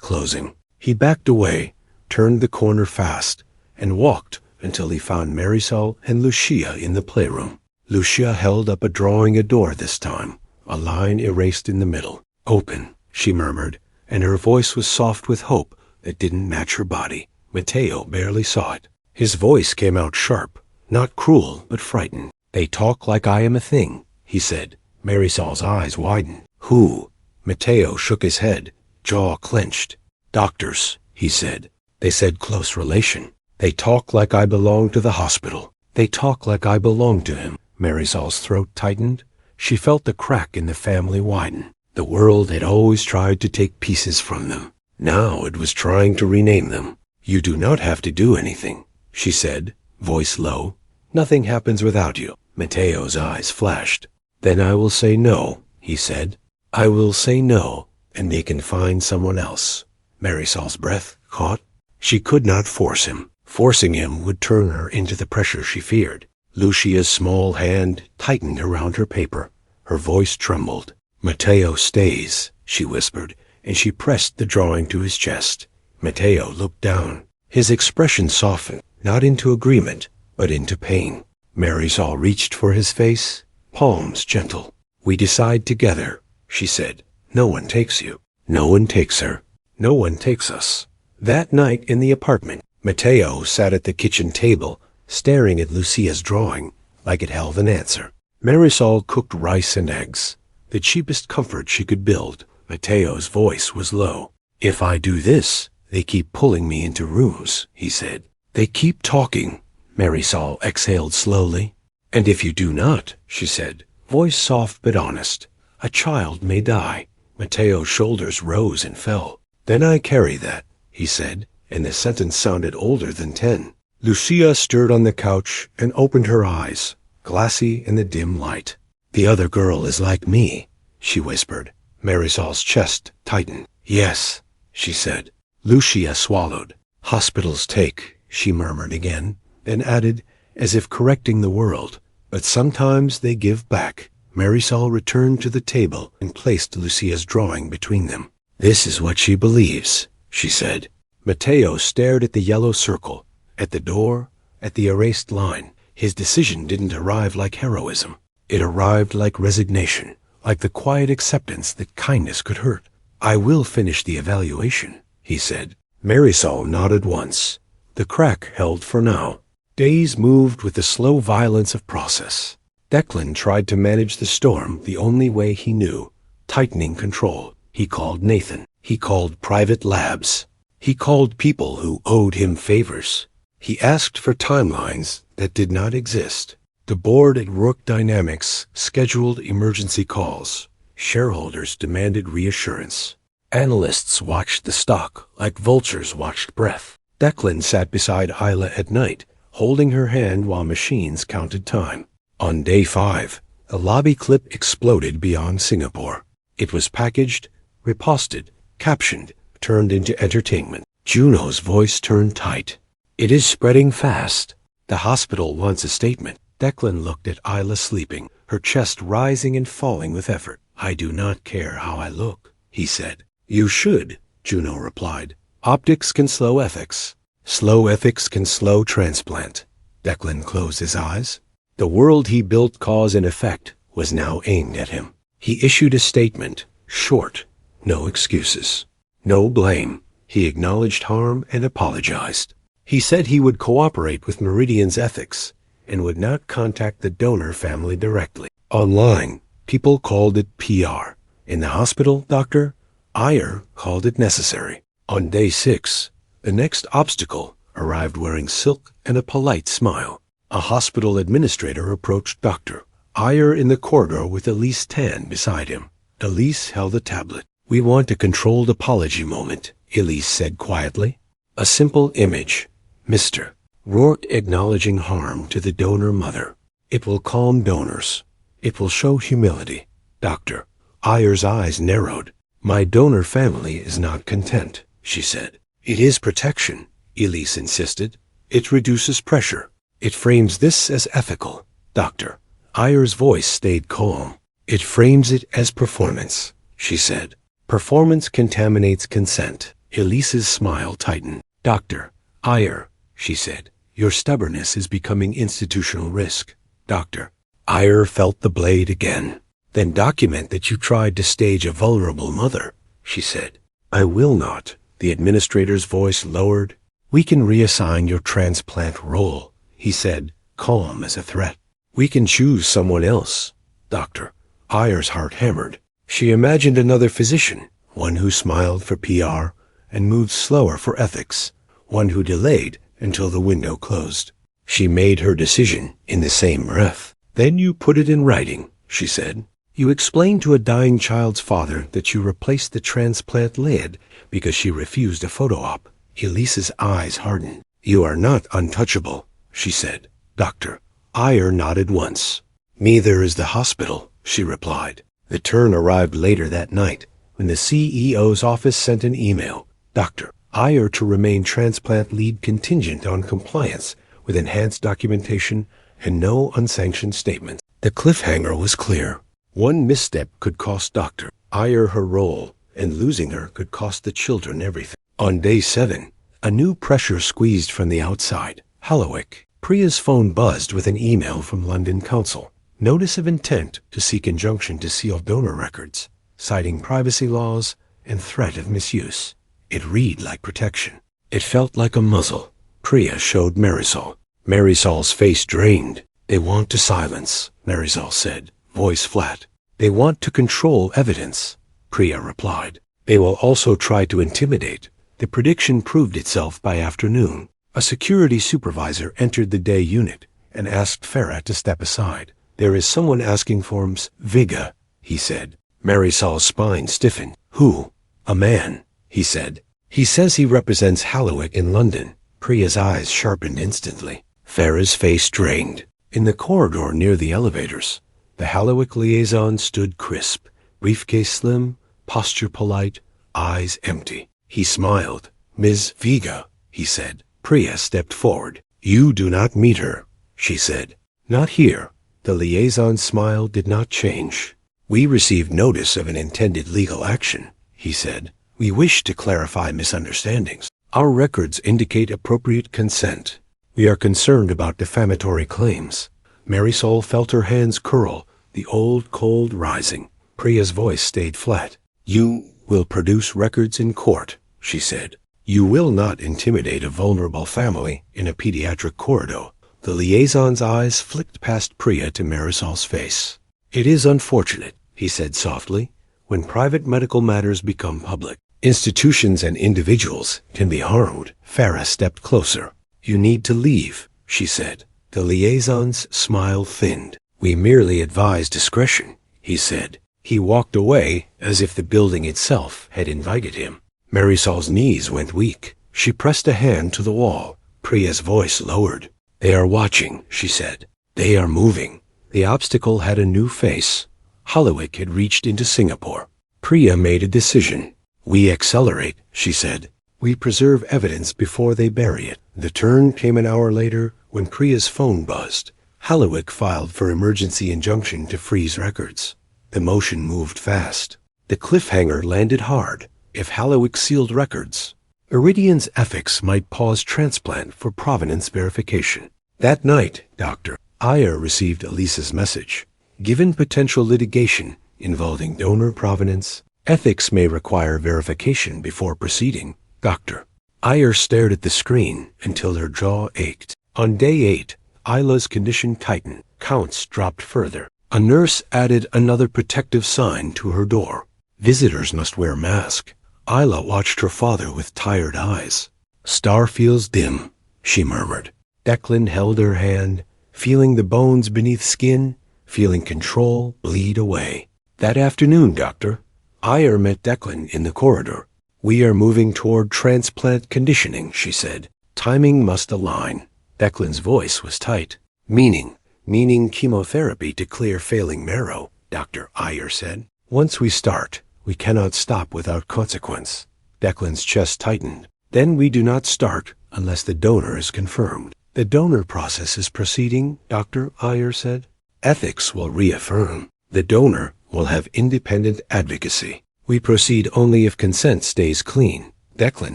Speaker 1: closing. He backed away, turned the corner fast, and walked until he found Marisol and Lucia in the playroom. Lucia held up a drawing a door this time, a line erased in the middle. Open, she murmured, and her voice was soft with hope that didn't match her body. Matteo barely saw it. His voice came out sharp, not cruel, but frightened. They talk like I am a thing, he said. Marisol's eyes widened. Who? Matteo shook his head, jaw clenched. Doctors, he said. They said close relation. They talk like I belong to the hospital. They talk like I belong to him. Marisol's throat tightened. She felt the crack in the family widen. The world had always tried to take pieces from them. Now it was trying to rename them. You do not have to do anything, she said, voice low. Nothing happens without you. Matteo's eyes flashed. Then I will say no, he said. I will say no, and they can find someone else. Marisol's breath caught. She could not force him. Forcing him would turn her into the pressure she feared. Lucia's small hand tightened around her paper. Her voice trembled. Matteo stays, she whispered, and she pressed the drawing to his chest. Matteo looked down. His expression softened, not into agreement, but into pain. Marisol reached for his face, palms gentle. We decide together, she said. No one takes you. No one takes her. No one takes us. That night in the apartment, Matteo sat at the kitchen table, staring at Lucia's drawing, like it held an answer. Marisol cooked rice and eggs, the cheapest comfort she could build. Matteo's voice was low. If I do this, they keep pulling me into rooms, he said. They keep talking, Marisol exhaled slowly. And if you do not, she said, voice soft but honest, a child may die. Matteo's shoulders rose and fell. Then I carry that, he said, and the sentence sounded older than 10. Lucia stirred on the couch and opened her eyes, glassy in the dim light. The other girl is like me, she whispered. Marisol's chest tightened. Yes, she said. Lucia swallowed. Hospitals take, she murmured again, then added, as if correcting the world, but sometimes they give back. Marisol returned to the table and placed Lucia's drawing between them. This is what she believes, she said. Matteo stared at the yellow circle, at the door, at the erased line. His decision didn't arrive like heroism. It arrived like resignation, like the quiet acceptance that kindness could hurt. I will finish the evaluation, he said. Marisol nodded once. The crack held for now. Days moved with the slow violence of process. Declan tried to manage the storm the only way he knew, tightening control. He called Nathan. He called private labs. He called people who owed him favors. He asked for timelines that did not exist. The board at Rourke Dynamics scheduled emergency calls. Shareholders demanded reassurance. Analysts watched the stock like vultures watched breath. Declan sat beside Isla at night, holding her hand while machines counted time. On day 5, a lobby clip exploded beyond Singapore. It was packaged, reposted, captioned, turned into entertainment. Juno's voice turned tight. It is spreading fast. The hospital wants a statement. Declan looked at Isla sleeping, her chest rising and falling with effort. I do not care how I look, he said. You should, Juno replied. Optics can slow ethics. Slow ethics can slow transplant. Declan closed his eyes. The world he built cause and effect was now aimed at him. He issued a statement, short, no excuses. No blame. He acknowledged harm and apologized. He said he would cooperate with Meridian's ethics and would not contact the donor family directly. Online, people called it PR. In the hospital, Dr. Iyer called it necessary. On day 6, the next obstacle arrived wearing silk and a polite smile. A hospital administrator approached Dr. Iyer in the corridor with Elise Tan beside him. Elise held a tablet. We want a controlled apology moment, Elise said quietly. A simple image. Mr. Rourke acknowledging harm to the donor mother. It will calm donors. It will show humility. Doctor. Ayer's eyes narrowed. My donor family is not content, she said. It is protection, Elise insisted. It reduces pressure. It frames this as ethical. Doctor. Ayer's voice stayed calm. It frames it as performance, she said. Performance contaminates consent. Elise's smile tightened. Dr. Ayer, she said, your stubbornness is becoming institutional risk. Dr. Ayer felt the blade again. Then document that you tried to stage a vulnerable mother, she said. I will not. The administrator's voice lowered. We can reassign your transplant role, he said, calm as a threat. We can choose someone else. Dr. Ayer's heart hammered. She imagined another physician, one who smiled for PR and moved slower for ethics, one who delayed until the window closed. She made her decision in the same breath. Then you put it in writing, she said. You explained to a dying child's father that you replaced the transplant lid because she refused a photo op. Elise's eyes hardened. You are not untouchable, she said. Dr. Ayer nodded once. Neither is the hospital, she replied. The turn arrived later that night when the CEO's office sent an email. Dr. Ayer to remain transplant lead contingent on compliance with enhanced documentation and no unsanctioned statements. The cliffhanger was clear. One misstep could cost Dr. Ayer her role, and losing her could cost the children everything. On day 7, a new pressure squeezed from the outside. Hallowick. Priya's phone buzzed with an email from London Council. Notice of intent to seek injunction to seal donor records, citing privacy laws and threat of misuse. It read like protection. It felt like a muzzle. Priya showed Marisol. Marisol's face drained. They want to silence, Marisol said, voice flat. They want to control evidence, Priya replied. They will also try to intimidate. The prediction proved itself by afternoon. A security supervisor entered the day unit and asked Farah to step aside. There is someone asking for Ms. Vega, he said. Marisol's spine stiffened. Who? A man, he said. He says he represents Hallowick in London. Priya's eyes sharpened instantly. Farah's face drained. In the corridor near the elevators, the Hallowick liaison stood crisp, briefcase slim, posture polite, eyes empty. He smiled. Ms. Vega, he said. Priya stepped forward. You do not meet her, she said. Not here. The liaison's smile did not change. We received notice of an intended legal action, he said. We wish to clarify misunderstandings. Our records indicate appropriate consent. We are concerned about defamatory claims. Marisol felt her hands curl, the old cold rising. Priya's voice stayed flat. You will produce records in court, she said. You will not intimidate a vulnerable family in a pediatric corridor. The liaison's eyes flicked past Priya to Marisol's face. It is unfortunate, he said softly, when private medical matters become public. Institutions and individuals can be harmed. Farah stepped closer. You need to leave, she said. The liaison's smile thinned. We merely advise discretion, he said. He walked away as if the building itself had invited him. Marisol's knees went weak. She pressed a hand to the wall. Priya's voice lowered. They are watching, she said. They are moving. The obstacle had a new face. Hallowick had reached into Singapore. Priya made a decision. We accelerate, she said. We preserve evidence before they bury it. The turn came an hour later when Priya's phone buzzed. Hallowick filed for emergency injunction to freeze records. The motion moved fast. The cliffhanger landed hard. If Hallowick sealed records, Iridian's ethics might pause transplant for provenance verification. That night, Dr. Ayer received Elisa's message. Given potential litigation involving donor provenance, ethics may require verification before proceeding. Dr. Ayer stared at the screen until her jaw ached. On day 8, Isla's condition tightened. Counts dropped further. A nurse added another protective sign to her door. Visitors must wear masks. Isla watched her father with tired eyes. Star feels dim, she murmured. Declan held her hand, feeling the bones beneath skin, feeling control bleed away. That afternoon, Doctor, Ayer met Declan in the corridor. We are moving toward transplant conditioning, she said. Timing must align. Declan's voice was tight. Meaning, Meaning chemotherapy to clear failing marrow, Dr. Iyer said. Once we start, we cannot stop without consequence. Declan's chest tightened. Then we do not start unless the donor is confirmed. The donor process is proceeding, Dr. Iyer said. Ethics will reaffirm. The donor will have independent advocacy. We proceed only if consent stays clean. Declan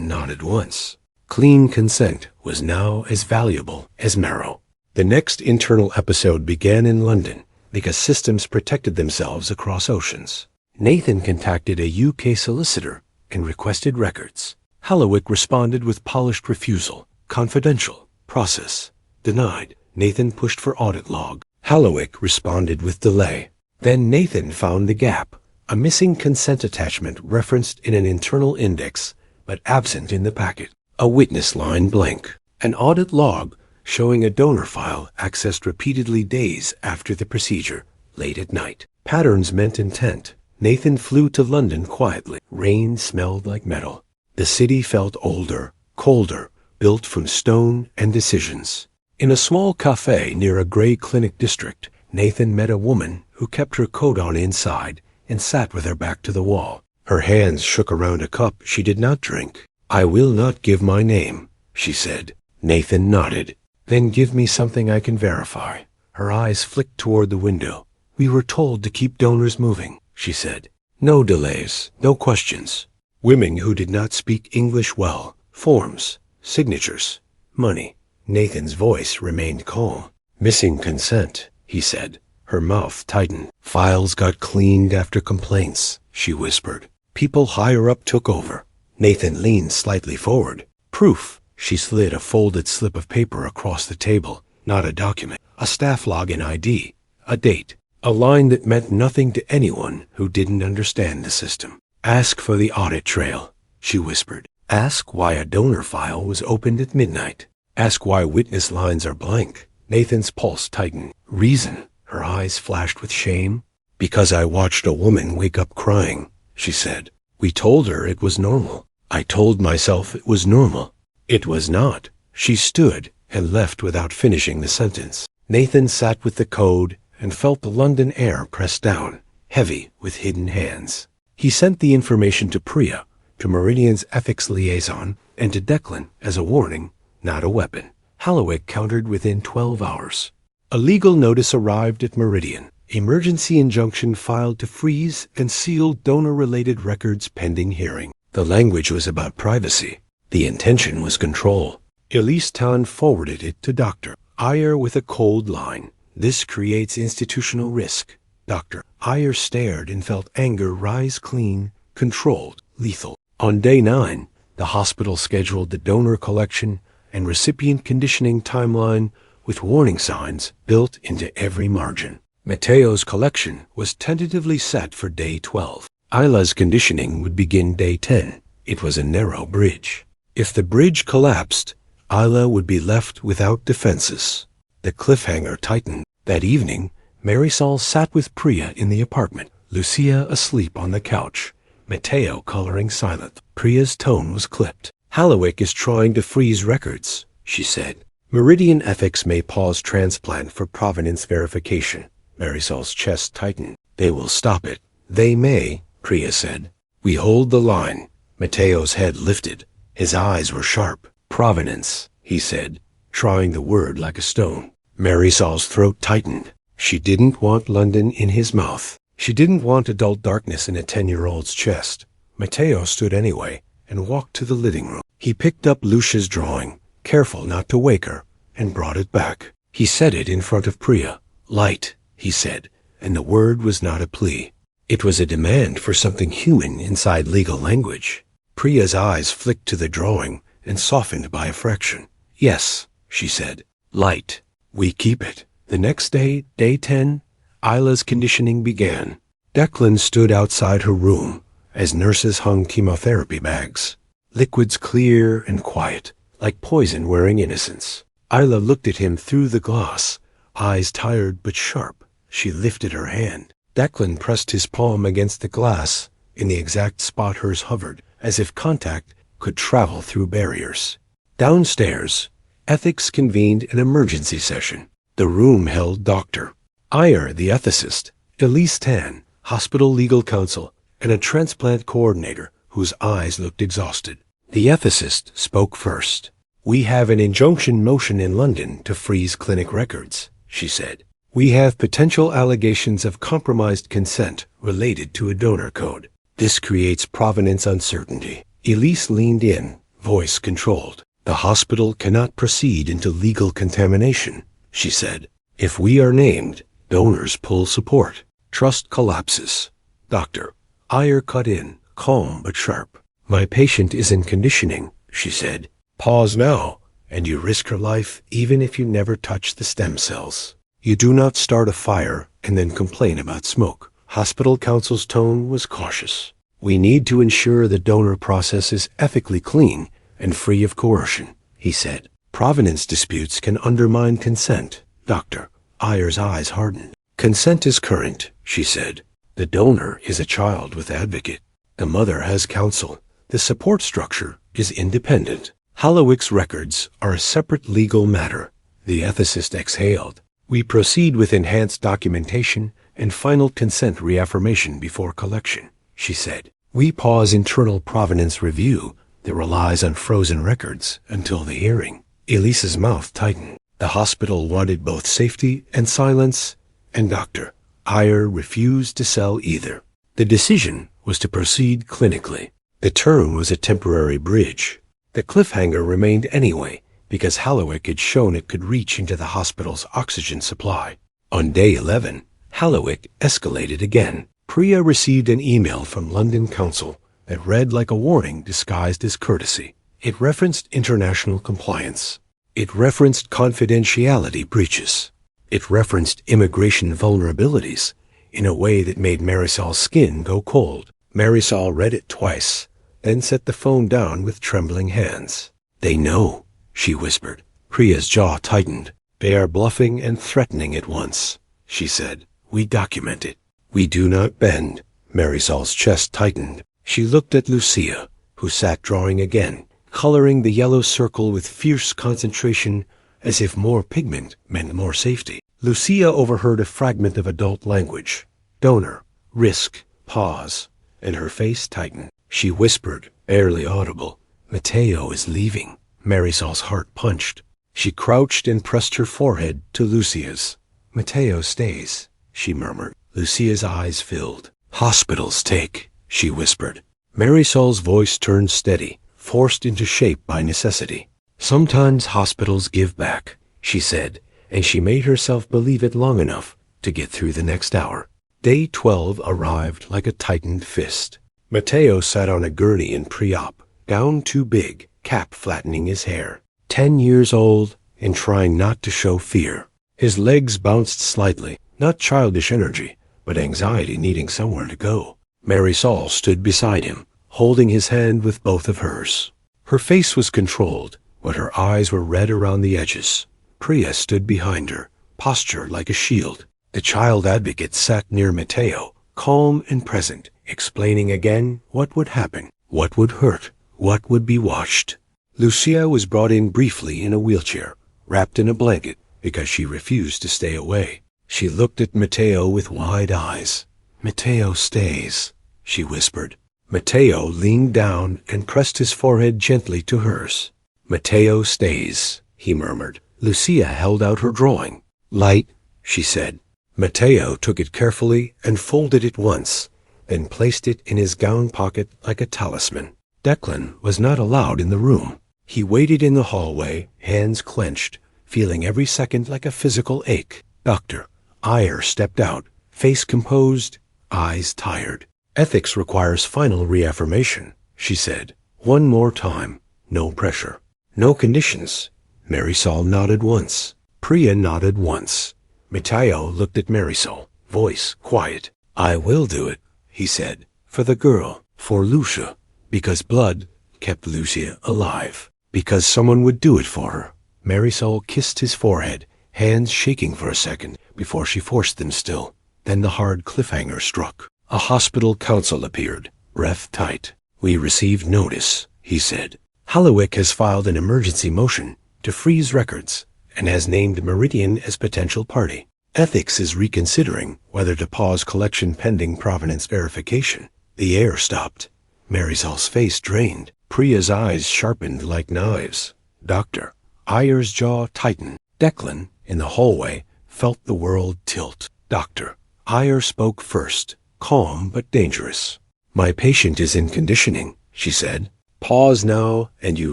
Speaker 1: nodded once. Clean consent was now as valuable as marrow. The next internal episode began in London because systems protected themselves across oceans. Nathan contacted a UK solicitor and requested records. Hallowick responded with polished refusal. Confidential. Process. Denied. Nathan pushed for audit log. Hallowick responded with delay. Then Nathan found the gap. A missing consent attachment referenced in an internal index, but absent in the packet. A witness line blank. An audit log showing a donor file accessed repeatedly days after the procedure, late at night. Patterns meant intent. Nathan flew to London quietly. Rain smelled like metal. The city felt older, colder, built from stone and decisions. In a small cafe near a gray clinic district, Nathan met a woman who kept her coat on inside and sat with her back to the wall. Her hands shook around a cup she did not drink. "I will not give my name," she said. Nathan nodded. "Then give me something I can verify." Her eyes flicked toward the window. "We were told to keep donors moving," she said. "No delays, no questions." Women who did not speak English well. Forms, signatures, money. Nathan's voice remained calm. "Missing consent," he said. Her mouth tightened. "Files got cleaned after complaints," she whispered. "People higher up took over." Nathan leaned slightly forward. "Proof." She slid a folded slip of paper across the table. Not a document. A staff login ID. A date. A line that meant nothing to anyone who didn't understand the system. "Ask for the audit trail," she whispered. "Ask why a donor file was opened at midnight. Ask why witness lines are blank." Nathan's pulse tightened. "Reason?" Her eyes flashed with shame. "Because I watched a woman wake up crying," she said. "We told her it was normal. I told myself it was normal. It was not." She stood and left without finishing the sentence. Nathan sat with the code and felt the London air press down, heavy with hidden hands. He sent the information to Priya, to Meridian's ethics liaison, and to Declan as a warning, not a weapon. Hallowick countered within 12 hours. A legal notice arrived at Meridian. Emergency injunction filed to freeze and seal donor-related records pending hearing. The language was about privacy. The intention was control. Elise Tan forwarded it to Dr. Iyer with a cold line. "This creates institutional risk." Dr. Iyer stared and felt anger rise clean, controlled, lethal. On day 9, the hospital scheduled the donor collection and recipient conditioning timeline with warning signs built into every margin. Mateo's collection was tentatively set for day 12. Isla's conditioning would begin day 10. It was a narrow bridge. If the bridge collapsed, Isla would be left without defenses. The cliffhanger tightened. That evening, Marisol sat with Priya in the apartment, Lucia asleep on the couch, Mateo coloring silent. Priya's tone was clipped. "Hallowick is trying to freeze records," she said. "Meridian Ethics may pause transplant for provenance verification." Marisol's chest tightened. "They will stop it." "They may," Priya said. "We hold the line." Mateo's head lifted. His eyes were sharp. "Provenance," he said, trying the word like a stone. Marisol's throat tightened. She didn't want London in his mouth. She didn't want adult darkness in a 10-year-old's chest. Mateo stood anyway and walked to the living room. He picked up Lucia's drawing, careful not to wake her, and brought it back. He set it in front of Priya. "Light," he said, and the word was not a plea. It was a demand for something human inside legal language. Priya's eyes flicked to the drawing and softened by a fraction. "Yes," she said. "Light. We keep it." The next day, day 10, Isla's conditioning began. Declan stood outside her room as nurses hung chemotherapy bags. Liquids clear and quiet, like poison wearing innocence. Isla looked at him through the glass, eyes tired but sharp. She lifted her hand. Declan pressed his palm against the glass in the exact spot hers hovered, as if contact could travel through barriers. Downstairs, Ethics convened an emergency session. The room held Dr. Iyer, the ethicist, Elise Tan, hospital legal counsel, and a transplant coordinator whose eyes looked exhausted. The ethicist spoke first. "We have an injunction motion in London to freeze clinic records," she said. "We have potential allegations of compromised consent related to a donor code. This creates provenance uncertainty." Elise leaned in, voice controlled. "The hospital cannot proceed into legal contamination," she said. "If we are named, donors pull support. Trust collapses." Dr. Iyer cut in, calm but sharp. "My patient is in conditioning," she said. "Pause now, and you risk her life even if you never touch the stem cells. You do not start a fire and then complain about smoke." Hospital counsel's tone was cautious. "We need to ensure the donor process is ethically clean and free of coercion," he said. "Provenance disputes can undermine consent." Dr. Iyer's eyes hardened. "Consent is current," she said. "The donor is a child with advocate. The mother has counsel. The support structure is independent. Hallowick's records are a separate legal matter." The ethicist exhaled. "We proceed with enhanced documentation and final consent reaffirmation before collection," she said. "We pause internal provenance review that relies on frozen records until the hearing." Elise's mouth tightened. The hospital wanted both safety and silence, and Dr. Iyer refused to sell either. The decision was to proceed clinically. The turn was a temporary bridge. The cliffhanger remained anyway, because Hallowick had shown it could reach into the hospital's oxygen supply. On day 11, Hallowick escalated again. Priya received an email from London Council that read like a warning disguised as courtesy. It referenced international compliance. It referenced confidentiality breaches. It referenced immigration vulnerabilities in a way that made Marisol's skin go cold. Marisol read it twice, then set the phone down with trembling hands. "They know," she whispered. Priya's jaw tightened. "They are bluffing and threatening at once," she said. "We document it. We do not bend." Marisol's chest tightened. She looked at Lucia, who sat drawing again, coloring the yellow circle with fierce concentration as if more pigment meant more safety. Lucia overheard a fragment of adult language. Donor, risk, pause, and her face tightened. She whispered, barely audible, "Matteo is leaving." Marisol's heart punched. She crouched and pressed her forehead to Lucia's. "Matteo stays," she murmured. Lucia's eyes filled. "Hospitals take," she whispered. Marisol's voice turned steady, forced into shape by necessity. "Sometimes hospitals give back," she said, and she made herself believe it long enough to get through the next hour. Day 12 arrived like a tightened fist. Matteo sat on a gurney in pre-op, gown too big, cap flattening his hair. 10 years old and trying not to show fear. His legs bounced slightly, not childish energy, but anxiety needing somewhere to go. Marisol stood beside him, holding his hand with both of hers. Her face was controlled, but her eyes were red around the edges. Priya stood behind her, postured like a shield. The child advocate sat near Matteo, calm and present, explaining again what would happen, what would hurt, what would be watched. Lucia was brought in briefly in a wheelchair, wrapped in a blanket, because she refused to stay away. She looked at Matteo with wide eyes. "Matteo stays," she whispered. Matteo leaned down and pressed his forehead gently to hers. "Matteo stays," he murmured. Lucia held out her drawing. "Light," she said. Matteo took it carefully and folded it once, then placed it in his gown pocket like a talisman. Declan was not allowed in the room. He waited in the hallway, hands clenched, feeling every second like a physical ache. Dr. Iyer stepped out, face composed, eyes tired. "Ethics requires final reaffirmation," she said. "One more time. No pressure. No conditions." Marisol nodded once. Priya nodded once. Matteo looked at Marisol, voice quiet. "I will do it," he said. "For the girl, for Lucia, because blood kept Lucia alive. Because someone would do it for her." Marisol kissed his forehead, hands shaking for a second before she forced them still. Then the hard cliffhanger struck. A hospital counsel appeared, breath tight. "We received notice," he said. "Hallowick has filed an emergency motion to freeze records and has named Meridian as potential party. Ethics is reconsidering whether to pause collection pending provenance verification. The air stopped. Marisol's face drained. Priya's eyes sharpened like knives. Dr. Ayer's jaw tightened. Declan, in the hallway, felt the world tilt. Dr. Ayer spoke first, calm but dangerous. "My patient is in conditioning," she said. "Pause now, and you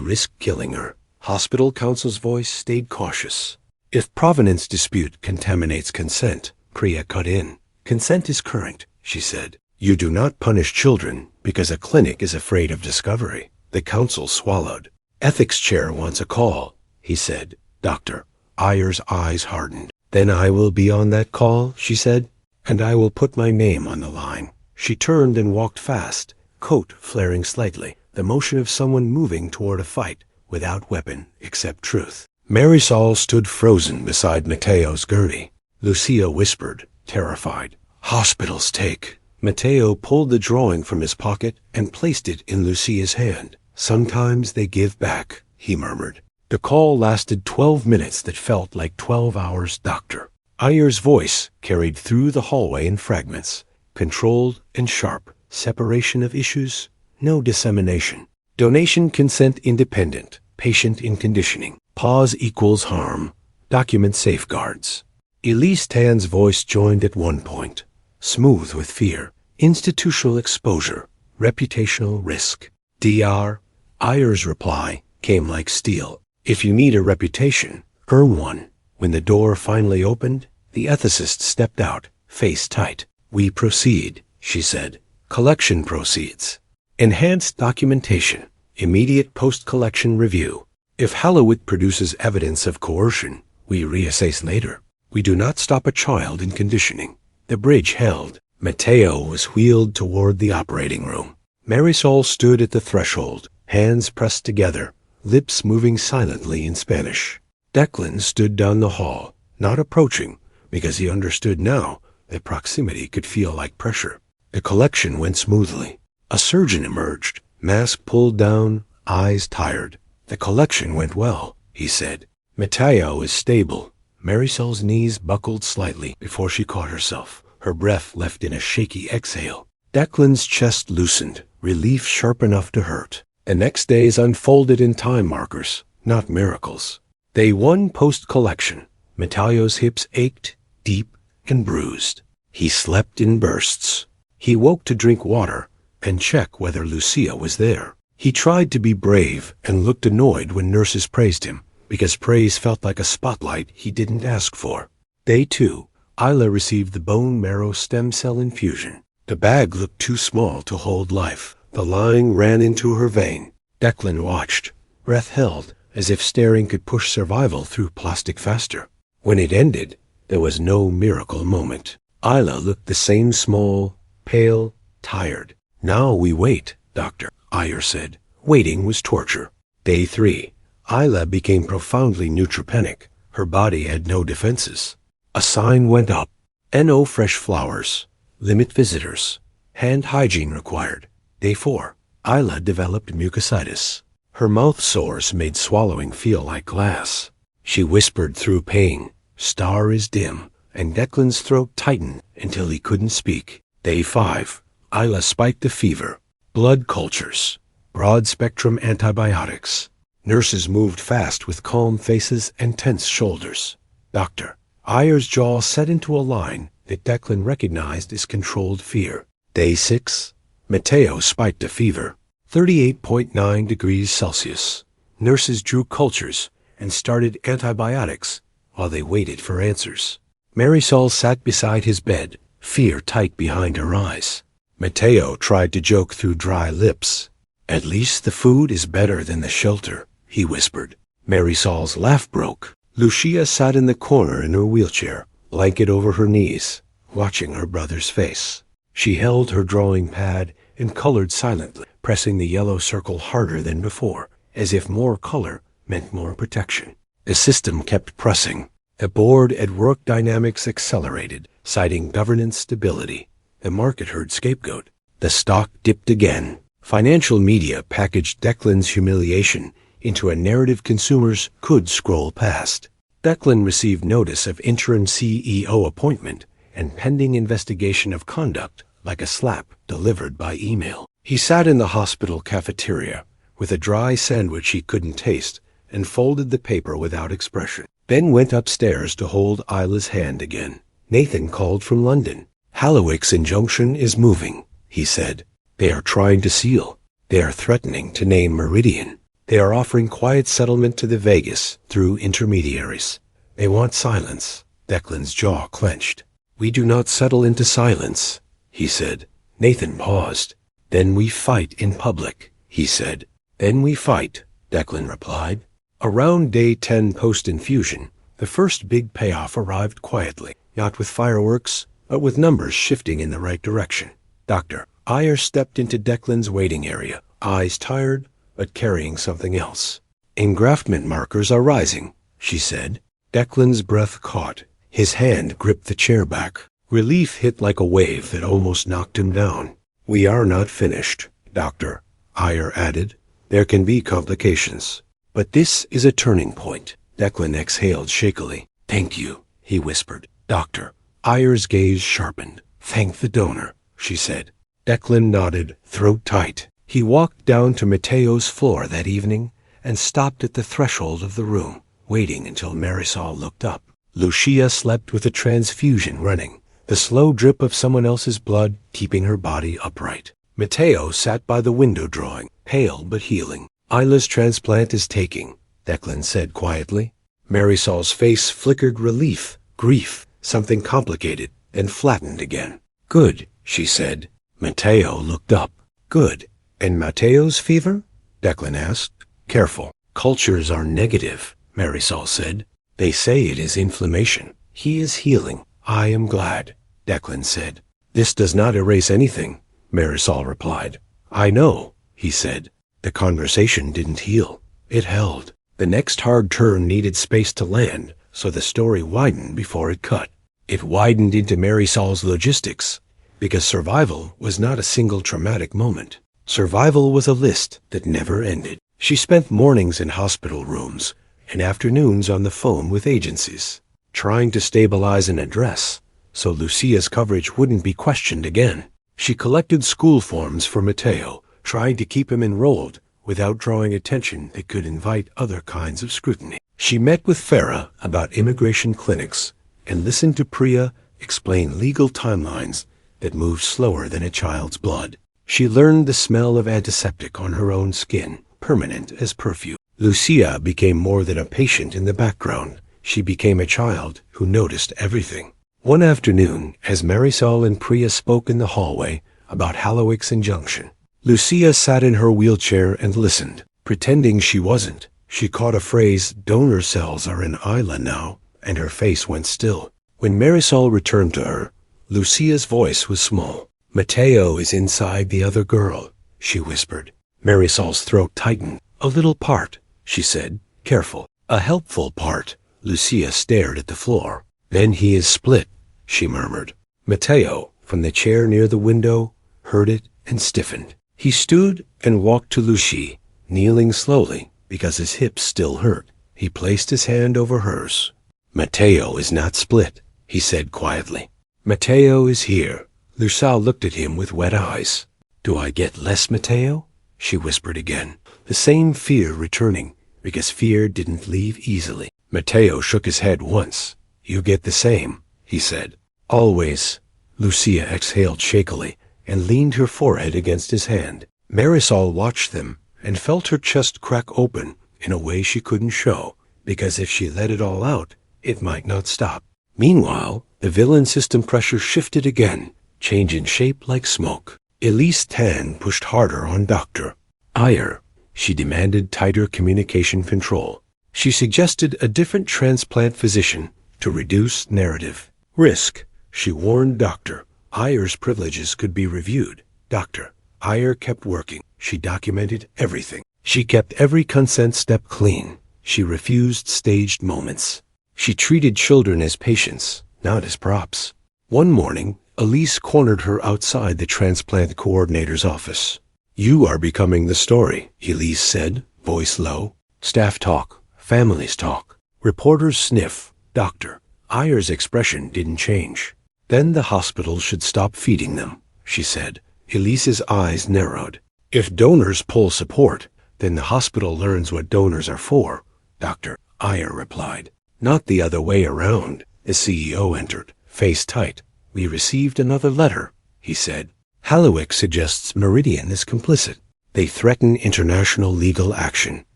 Speaker 1: risk killing her." Hospital counsel's voice stayed cautious. "If provenance dispute contaminates consent," Priya cut in. "Consent is current," she said. "You do not punish children because a clinic is afraid of discovery." The counsel swallowed. "Ethics chair wants a call," he said. Dr. Ayer's eyes hardened. "Then I will be on that call," she said, "and I will put my name on the line." She turned and walked fast, coat flaring slightly, the motion of someone moving toward a fight, without weapon except truth. Marisol stood frozen beside Mateo's gurney. Lucia whispered, terrified, "Hospitals take." Mateo pulled the drawing from his pocket and placed it in Lucia's hand. "Sometimes they give back," he murmured. The call lasted 12 minutes that felt like 12 hours. Dr. Ayer's voice carried through the hallway in fragments, controlled and sharp. Separation of issues, no dissemination. Donation consent independent, patient in conditioning. Pause equals harm. Document safeguards. Elise Tan's voice joined at one point, smooth with fear. Institutional exposure, reputational risk. Dr. Ayer's reply came like steel. "If you need a reputation, earn one." When the door finally opened, the ethicist stepped out, face tight. "We proceed," she said. "Collection proceeds. Enhanced documentation, immediate post-collection review. If Hallowit produces evidence of coercion, we reassess later. We do not stop a child in conditioning." The bridge held. Mateo was wheeled toward the operating room. Marisol stood at the threshold, hands pressed together, lips moving silently in Spanish. Declan stood down the hall, not approaching, because he understood now that proximity could feel like pressure. The collection went smoothly. A surgeon emerged, mask pulled down, eyes tired. "The collection went well," he said. "Mateo is stable." Marisol's knees buckled slightly before she caught herself, her breath left in a shaky exhale. Declan's chest loosened, relief sharp enough to hurt. The next days unfolded in time markers, not miracles. Day 1 post-collection. Mateo's hips ached, deep and bruised. He slept in bursts. He woke to drink water and check whether Lucia was there. He tried to be brave and looked annoyed when nurses praised him, because praise felt like a spotlight he didn't ask for. Day 2. Isla received the bone marrow stem cell infusion. The bag looked too small to hold life. The line ran into her vein. Declan watched, breath held, as if staring could push survival through plastic faster. When it ended, there was no miracle moment. Isla looked the same small, pale, tired. "Now we wait," Dr. Ayer said. Waiting was torture. Day 3. Isla became profoundly neutropenic. Her body had no defenses. A sign went up. "No fresh flowers. Limit visitors. Hand hygiene required." Day 4. Isla developed mucositis. Her mouth sores made swallowing feel like glass. She whispered through pain, "Star is dim," and Declan's throat tightened until he couldn't speak. Day 5. Isla spiked a fever. Blood cultures. Broad-spectrum antibiotics. Nurses moved fast with calm faces and tense shoulders. Dr. Ayer's jaw set into a line that Declan recognized as controlled fear. Day 6. Mateo spiked a fever, 38.9 degrees Celsius. Nurses drew cultures and started antibiotics while they waited for answers. Marisol sat beside his bed, fear tight behind her eyes. Mateo tried to joke through dry lips. "At least the food is better than the shelter," he whispered. Marisol's laugh broke. Lucia sat in the corner in her wheelchair, blanket over her knees, watching her brother's face. She held her drawing pad and colored silently, pressing the yellow circle harder than before, as if more color meant more protection. The system kept pressing. The board at Rourke Dynamics accelerated, citing governance stability. The market heard scapegoat. The stock dipped again. Financial media packaged Declan's humiliation into a narrative consumers could scroll past. Declan received notice of interim CEO appointment and pending investigation of conduct like a slap delivered by email. He sat in the hospital cafeteria with a dry sandwich he couldn't taste and folded the paper without expression. Ben went upstairs to hold Isla's hand again. Nathan called from London. Hallowig's injunction is moving, he said. They are trying to seal. They are threatening to name Meridian. They are offering quiet settlement to the Vegas through intermediaries. They want silence. Declan's jaw clenched. We do not settle into silence, he said. Nathan paused. Then we fight in public, he said. Then we fight, Declan replied. Around day 10 post-infusion, the first big payoff arrived quietly, not with fireworks, but with numbers shifting in the right direction. Dr. Iyer stepped into Declan's waiting area, eyes tired, but carrying something else. Engraftment markers are rising, she said. Declan's breath caught. His hand gripped the chair back. Relief hit like a wave that almost knocked him down. We are not finished, Doctor, Iyer added. There can be complications. But this is a turning point. Declan exhaled shakily. Thank you, he whispered. Doctor. Iyer's gaze sharpened. Thank the donor, she said. Declan nodded, throat tight. He walked down to Mateo's floor that evening and stopped at the threshold of the room, waiting until Marisol looked up. Lucia slept with a transfusion running, the slow drip of someone else's blood keeping her body upright. Mateo sat by the window drawing, pale but healing. Isla's transplant is taking, Declan said quietly. Marisol's face flickered relief, grief, something complicated, and flattened again. Good, she said. Mateo looked up. Good. And Mateo's fever? Declan asked. Careful. Cultures are negative, Marisol said. They say it is inflammation. He is healing. I am glad, Declan said. This does not erase anything, Marisol replied. I know, he said. The conversation didn't heal. It held. The next hard turn needed space to land, so the story widened before it cut. It widened into Marisol's logistics, because survival was not a single traumatic moment. Survival was a list that never ended. She spent mornings in hospital rooms and afternoons on the phone with agencies, trying to stabilize an address so Lucia's coverage wouldn't be questioned again. She collected school forms for Mateo, trying to keep him enrolled without drawing attention that could invite other kinds of scrutiny. She met with Farah about immigration clinics and listened to Priya explain legal timelines that moved slower than a child's blood. She learned the smell of antiseptic on her own skin, permanent as perfume. Lucia became more than a patient in the background. She became a child who noticed everything. One afternoon, as Marisol and Priya spoke in the hallway about Hallowig's injunction, Lucia sat in her wheelchair and listened. Pretending she wasn't, she caught a phrase, donor cells are in Isla now, and her face went still. When Marisol returned to her, Lucia's voice was small. Mateo is inside the other girl, she whispered. Marisol's throat tightened. A little part, she said, careful. A helpful part. Lucia stared at the floor. Then he is split, she murmured. Mateo, from the chair near the window, heard it and stiffened. He stood and walked to Lucia, kneeling slowly because his hips still hurt. He placed his hand over hers. Mateo is not split, he said quietly. Mateo is here. Lucia looked at him with wet eyes. Do I get less Mateo? She whispered again, the same fear returning, because fear didn't leave easily. Mateo shook his head once. You get the same, he said. Always. Lucia exhaled shakily and leaned her forehead against his hand. Marisol watched them and felt her chest crack open in a way she couldn't show, because if she let it all out, it might not stop. Meanwhile, the villain system pressure shifted again, changing shape like smoke. Elise Tan pushed harder on Dr. Iyer. She demanded tighter communication control. She suggested a different transplant physician to reduce narrative risk. She warned Dr. Iyer's privileges could be reviewed. Dr. Iyer kept working. She documented everything. She kept every consent step clean. She refused staged moments. She treated children as patients, not as props. One morning, Elise cornered her outside the transplant coordinator's office. You are becoming the story, Elise said, voice low. Staff talk, families talk. Reporters sniff. Dr. Ayer's expression didn't change. Then the hospital should stop feeding them, she said. Elise's eyes narrowed. If donors pull support, then the hospital learns what donors are for, Dr. Ayer replied. Not the other way around. The CEO entered, face tight. We received another letter, he said. Haliwick suggests Meridian is complicit. They threaten international legal action.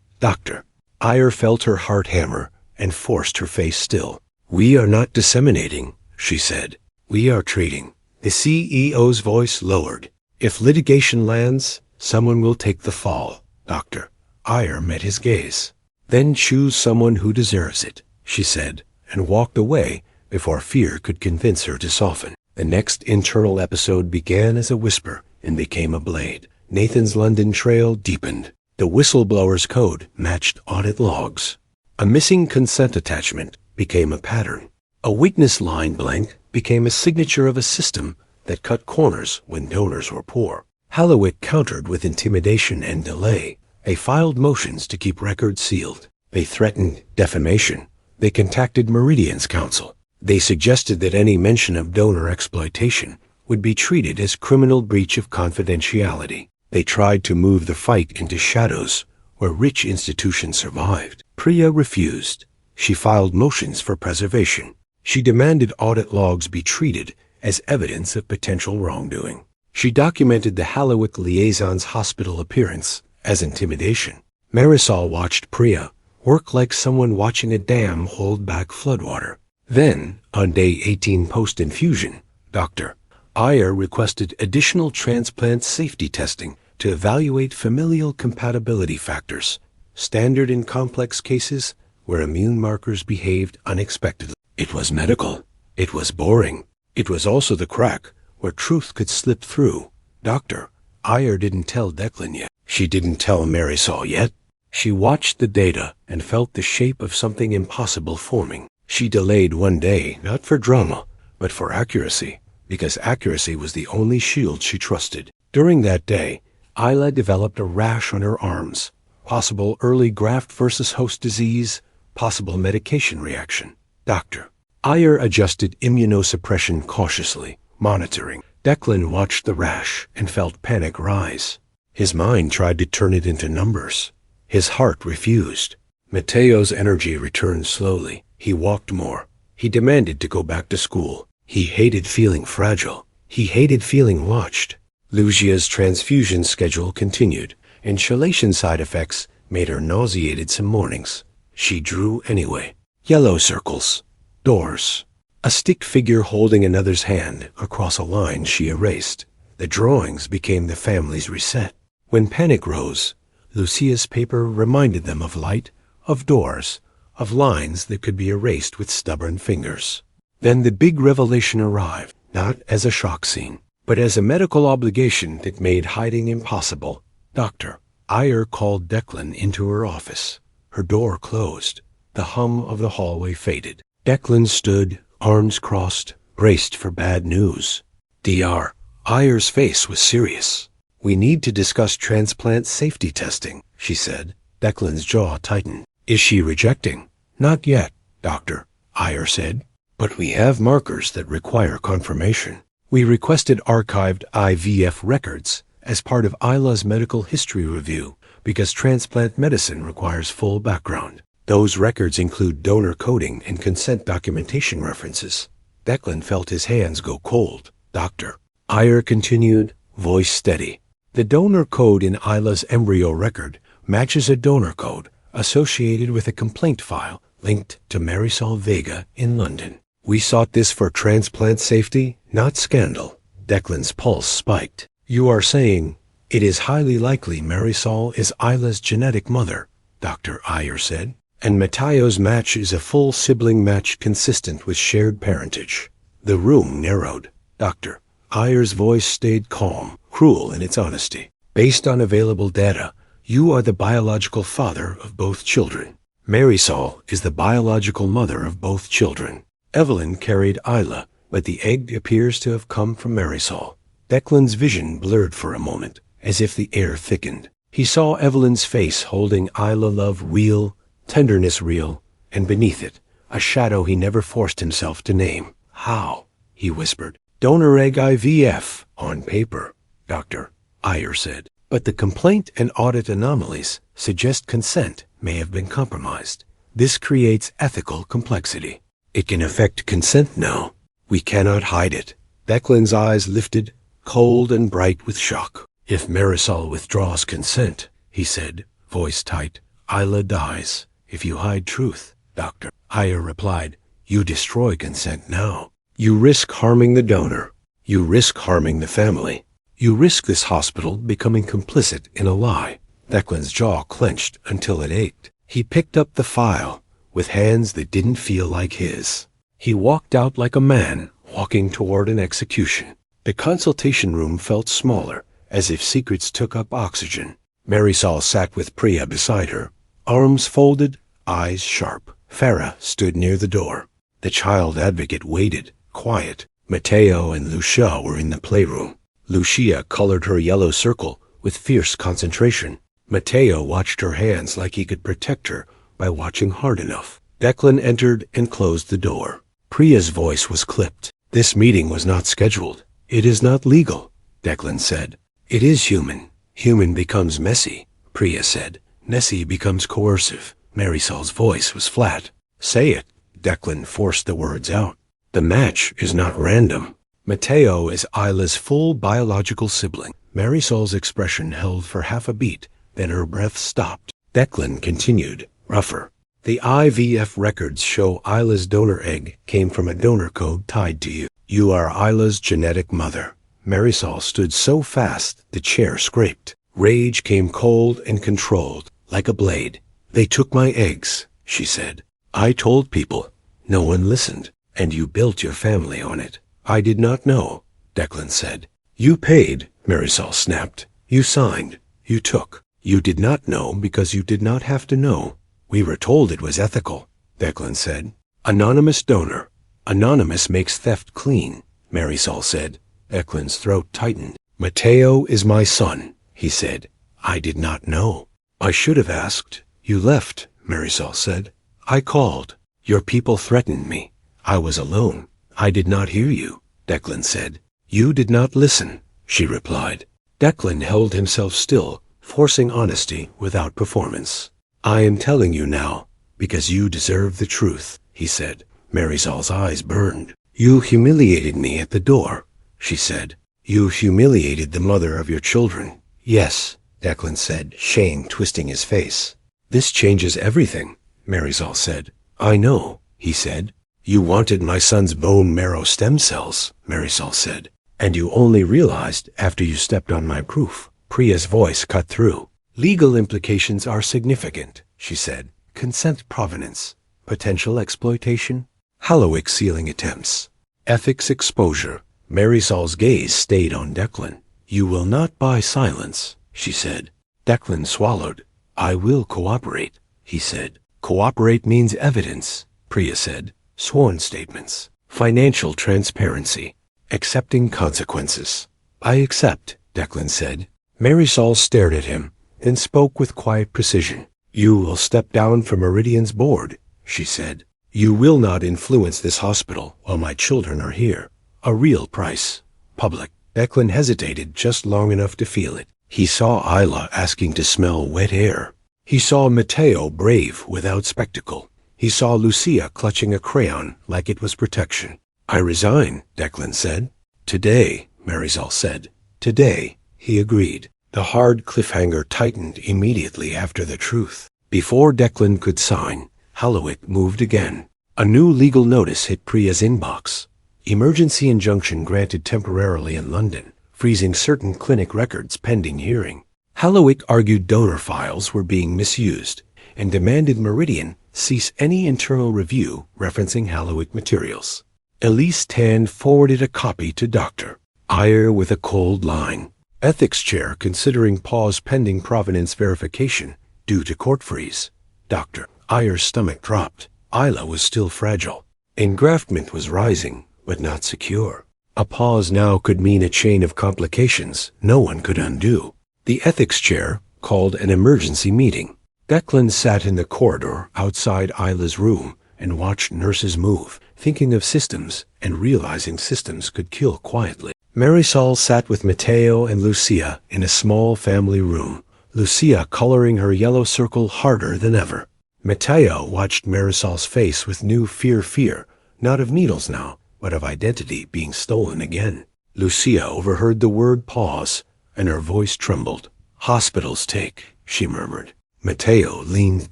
Speaker 1: Dr. Ayer felt her heart hammer and forced her face still. We are not disseminating, she said. We are treating. The CEO's voice lowered. If litigation lands, someone will take the fall. Dr. Ayer met his gaze. Then choose someone who deserves it, she said, and walked away before fear could convince her to soften. The next internal episode began as a whisper and became a blade. Nathan's London trail deepened. The whistleblower's code matched audit logs. A missing consent attachment became a pattern. A witness line blank became a signature of a system that cut corners when donors were poor. Haliwick countered with intimidation and delay. They filed motions to keep records sealed. They threatened defamation. They contacted Meridian's counsel. They suggested that any mention of donor exploitation would be treated as criminal breach of confidentiality. They tried to move the fight into shadows where rich institutions survived. Priya refused. She filed motions for preservation. She demanded audit logs be treated as evidence of potential wrongdoing. She documented the Haliwick liaison's hospital appearance as intimidation. Marisol watched Priya work like someone watching a dam hold back floodwater. Then, on day 18 post-infusion, Dr. Ayer requested additional transplant safety testing to evaluate familial compatibility factors, standard in complex cases where immune markers behaved unexpectedly. It was medical. It was boring. It was also the crack where truth could slip through. Dr. Ayer didn't tell Declan yet. She didn't tell Marisol yet. She watched the data and felt the shape of something impossible forming. She delayed one day, not for drama, but for accuracy, because accuracy was the only shield she trusted. During that day, Isla developed a rash on her arms, possible early graft versus host disease, possible medication reaction. Dr. Ayer adjusted immunosuppression cautiously, monitoring. Declan watched the rash and felt panic rise. His mind tried to turn it into numbers. His heart refused. Mateo's energy returned slowly. He walked more. He demanded to go back to school. He hated feeling fragile. He hated feeling watched. Lucia's transfusion schedule continued. Inhalation side effects made her nauseated some mornings. She drew anyway. Yellow circles. Doors. A stick figure holding another's hand across a line she erased. The drawings became the family's reset. When panic rose, Lucia's paper reminded them of light, of doors, of lines that could be erased with stubborn fingers. Then the big revelation arrived, not as a shock scene, but as a medical obligation that made hiding impossible. Dr. Ayer called Declan into her office. Her door closed. The hum of the hallway faded. Declan stood, arms crossed, braced for bad news. Dr. Ayer's face was serious. We need to discuss transplant safety testing, she said. Declan's jaw tightened. Is she rejecting? Not yet, Dr. Ayer said. But we have markers that require confirmation. We requested archived IVF records as part of Isla's medical history review because transplant medicine requires full background. Those records include donor coding and consent documentation references. Declan felt his hands go cold. Dr. Ayer continued, voice steady. The donor code in Isla's embryo record matches a donor code associated with a complaint file linked to Marisol Vega in London. We sought this for transplant safety, not scandal. Declan's pulse spiked. You are saying it is highly likely Marisol is Isla's genetic mother, Dr. Ayer said, and Mateo's match is a full sibling match consistent with shared parentage. The room narrowed. Dr. Ayer's voice stayed calm, cruel in its honesty. Based on available data, you are the biological father of both children. Marisol is the biological mother of both children. Evelyn carried Isla, but the egg appears to have come from Marisol. Declan's vision blurred for a moment, as if the air thickened. He saw Evelyn's face holding Isla love real, tenderness real, and beneath it, a shadow he never forced himself to name. How? He whispered. Donor egg IVF, on paper, Dr. Iyer said. But the complaint and audit anomalies suggest consent may have been compromised. This creates ethical complexity. It can affect consent now. We cannot hide it. Declan's eyes lifted, cold and bright with shock. If Marisol withdraws consent, he said, voice tight, Isla dies. If you hide truth, Dr. Iyer replied, you destroy consent now. You risk harming the donor. You risk harming the family. You risk this hospital becoming complicit in a lie. Declan's jaw clenched until it ached. He picked up the file with hands that didn't feel like his. He walked out like a man walking toward an execution. The consultation room felt smaller, as if secrets took up oxygen. Marisol sat with Priya beside her, arms folded, eyes sharp. Farah stood near the door. The child advocate waited, quiet. Mateo and Lucia were in the playroom. Lucia colored her yellow circle with fierce concentration. Mateo watched her hands like he could protect her by watching hard enough. Declan entered and closed the door. Priya's voice was clipped. This meeting was not scheduled. It is not legal, Declan said. It is human. Human becomes messy, Priya said. Messy becomes coercive. Marisol's voice was flat. Say it. Declan forced the words out. The match is not random. Mateo is Isla's full biological sibling. Marisol's expression held for half a beat, then her breath stopped. Declan continued, rougher. The IVF records show Isla's donor egg came from a donor code tied to you. You are Isla's genetic mother. Marisol stood so fast the chair scraped. Rage came cold and controlled, like a blade. They took my eggs, she said. I told people. No one listened, and you built your family on it. I did not know, Declan said. You paid, Marisol snapped. You signed. You took. You did not know because you did not have to know. We were told it was ethical, Declan said. Anonymous donor. Anonymous makes theft clean, Marisol said. Declan's throat tightened. Mateo is my son, he said. I did not know. I should have asked. You left, Marisol said. I called. Your people threatened me. I was alone. I did not hear you, Declan said. You did not listen, she replied. Declan held himself still, forcing honesty without performance. I am telling you now, because you deserve the truth, he said. Marisol's eyes burned. You humiliated me at the door, she said. You humiliated the mother of your children. Yes, Declan said, shame twisting his face. This changes everything, Marisol said. I know, he said. You wanted my son's bone marrow stem cells, Marisol said. And you only realized after you stepped on my proof. Priya's voice cut through. Legal implications are significant, she said. Consent provenance, potential exploitation, Hallowick sealing attempts, ethics exposure. Marisol's gaze stayed on Declan. You will not buy silence, she said. Declan swallowed. I will cooperate, he said. Cooperate means evidence, Priya said. Sworn statements, financial transparency, accepting consequences. I accept, Declan said. Marisol stared at him and spoke with quiet precision. You will step down from Meridian's board, she said. You will not influence this hospital while my children are here. A real price. Public. Declan hesitated just long enough to feel it. He saw Isla asking to smell wet air. He saw Mateo brave without spectacle. He saw Lucia clutching a crayon like it was protection. I resign, Declan said. Today, Marisol said. Today, he agreed. The hard cliffhanger tightened immediately after the truth. Before Declan could sign, Hallowick moved again. A new legal notice hit Priya's inbox. Emergency injunction granted temporarily in London, freezing certain clinic records pending hearing. Hallowick argued donor files were being misused and demanded Meridian cease any internal review referencing Hallowick materials. Elise Tan forwarded a copy to Dr. Iyer with a cold line. Ethics chair considering pause pending provenance verification due to court freeze. Dr. Iyer's stomach dropped. Isla was still fragile. Engraftment was rising, but not secure. A pause now could mean a chain of complications no one could undo. The ethics chair called an emergency meeting. Declan sat in the corridor outside Isla's room and watched nurses move, thinking of systems and realizing systems could kill quietly. Marisol sat with Mateo and Lucia in a small family room, Lucia coloring her yellow circle harder than ever. Mateo watched Marisol's face with new fear, not of needles now, but of identity being stolen again. Lucia overheard the word pause, and her voice trembled. "Hospitals take," she murmured. Mateo leaned